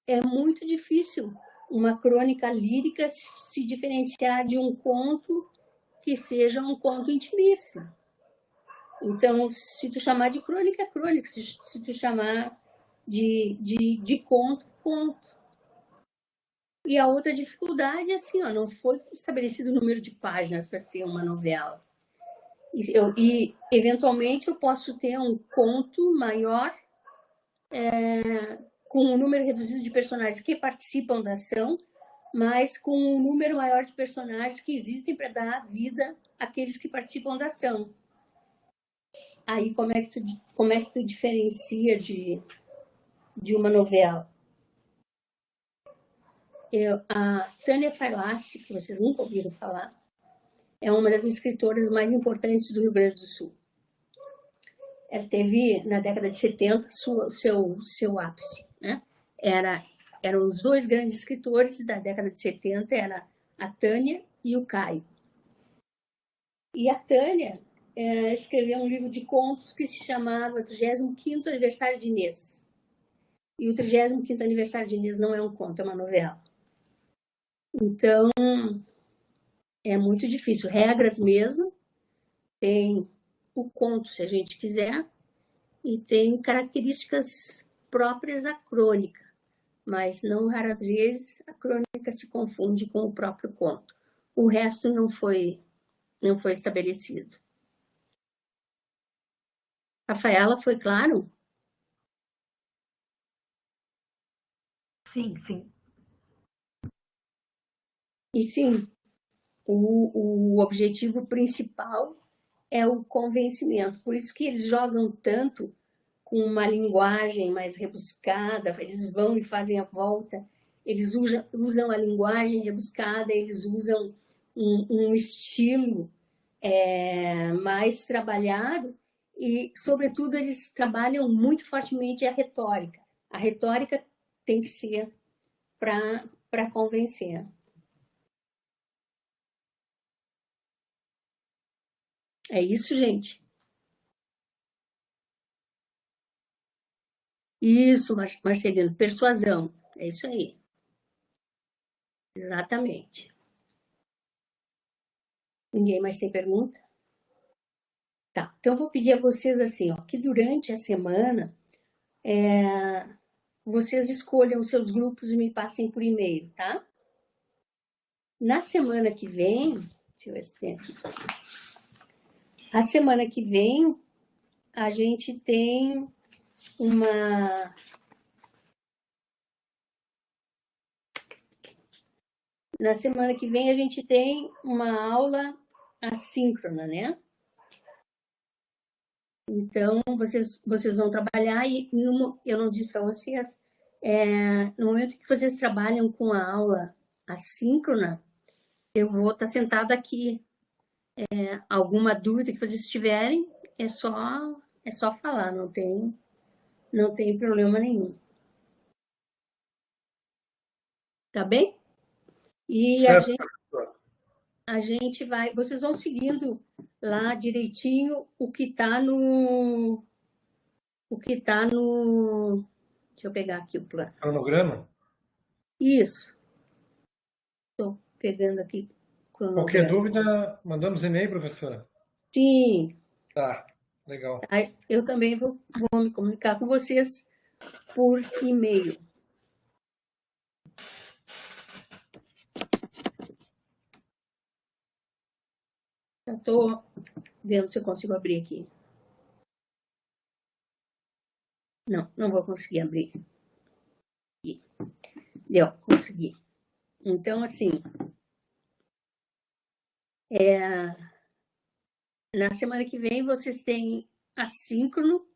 é muito difícil uma crônica lírica se diferenciar de um conto que seja um conto intimista. Então, se tu chamar de crônica, é crônica. Se tu chamar de conto, conto. E a outra dificuldade é assim, ó, não foi estabelecido o número de páginas para ser uma novela. E eventualmente eu posso ter um conto maior, com um número reduzido de personagens que participam da ação, mas com um número maior de personagens que existem para dar vida àqueles que participam da ação. Aí como é que tu diferencia de uma novela? A Tânia Falaschi, que vocês nunca ouviram falar, é uma das escritoras mais importantes do Rio Grande do Sul. Ela teve, na década de 70, seu ápice, né? Eram os dois grandes escritores da década de 70, era a Tânia e o Caio. E a Tânia escreveu um livro de contos que se chamava 35º Aniversário de Inês. E o 35º Aniversário de Inês não é um conto, é uma novela. Então, é muito difícil. Regras mesmo, tem o conto, se a gente quiser, e tem características próprias à crônica, mas não raras vezes a crônica se confunde com o próprio conto. O resto não foi estabelecido. Rafaela, foi claro? Sim, sim. E sim, o objetivo principal é o convencimento. Por isso que eles jogam tanto com uma linguagem mais rebuscada, eles vão e fazem a volta, eles usam a linguagem rebuscada, eles usam um estilo mais trabalhado e, sobretudo, eles trabalham muito fortemente a retórica. A retórica tem que ser para convencer. É isso, gente? Isso, Marcelino, persuasão. É isso aí. Exatamente. Ninguém mais tem pergunta? Tá, então eu vou pedir a vocês assim, ó, que durante a semana vocês escolham os seus grupos e me passem por e-mail, tá? Na semana que vem, deixa eu ver se tem aqui. A semana que vem, a gente tem uma... Na semana que vem, a gente tem uma aula assíncrona, né? Então, vocês vão trabalhar e eu não disse para vocês, no momento que vocês trabalham com a aula assíncrona, eu vou estar sentada aqui. Alguma dúvida que vocês tiverem, é só falar, não tem problema nenhum. Tá bem? E certo. a gente vai, vocês vão seguindo lá direitinho o que está no... Deixa eu pegar aqui o plano. Cronograma? Isso. Estou pegando aqui o cronograma. Qualquer dúvida, mandamos e-mail, professora? Sim. Tá, legal. Eu também vou me comunicar com vocês por e-mail. Já estou vendo se eu consigo abrir aqui. Não, não vou conseguir abrir. Deu, consegui. Então, assim, na semana que vem vocês têm assíncrono,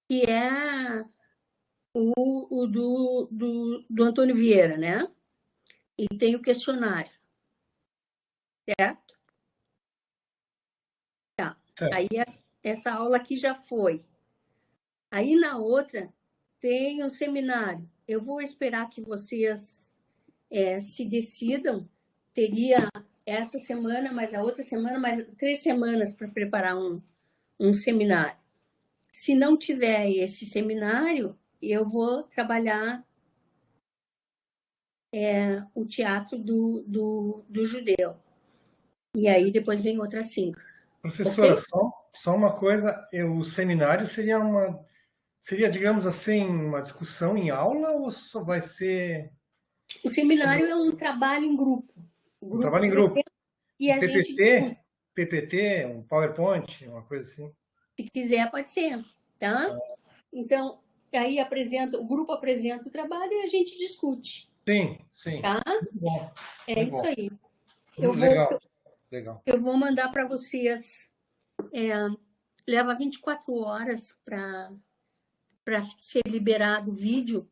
que é o do Antônio Vieira, né? E tem o questionário, certo? Tá. Certo. Aí essa aula aqui já foi. Aí na outra tem o seminário. Eu vou esperar que vocês se decidam. Teria essa semana, mais a outra semana, mais 3 semanas para preparar um seminário. Se não tiver esse seminário, eu vou trabalhar o teatro do judeu. E aí depois vem outra síncrona. Professora, Okay? só uma coisa, o seminário seria, digamos assim, uma discussão em aula ou só vai ser... O seminário é um trabalho em grupo. Um trabalho em grupo. E a gente discute. PPT, um PowerPoint, uma coisa assim. Se quiser, pode ser, tá? Então, aí o grupo apresenta o trabalho e a gente discute. Sim. Tá? Bom, é isso bom. aí. Legal. Eu vou mandar para vocês. Leva 24 horas para ser liberado o vídeo.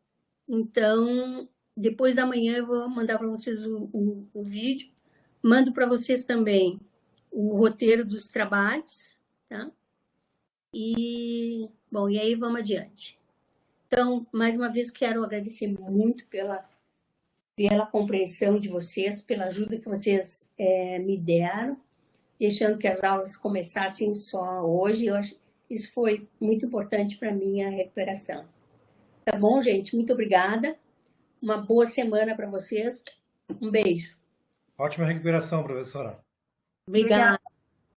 Então, depois da manhã eu vou mandar para vocês o vídeo. Mando para vocês também o roteiro dos trabalhos, tá? E aí vamos adiante. Então, mais uma vez, quero agradecer muito pela compreensão de vocês, pela ajuda que vocês me deram, deixando que as aulas começassem só hoje. Eu acho que isso foi muito importante para a minha recuperação. Tá bom, gente? Muito obrigada. Uma boa semana para vocês. Um beijo. Ótima recuperação, professora. Obrigada.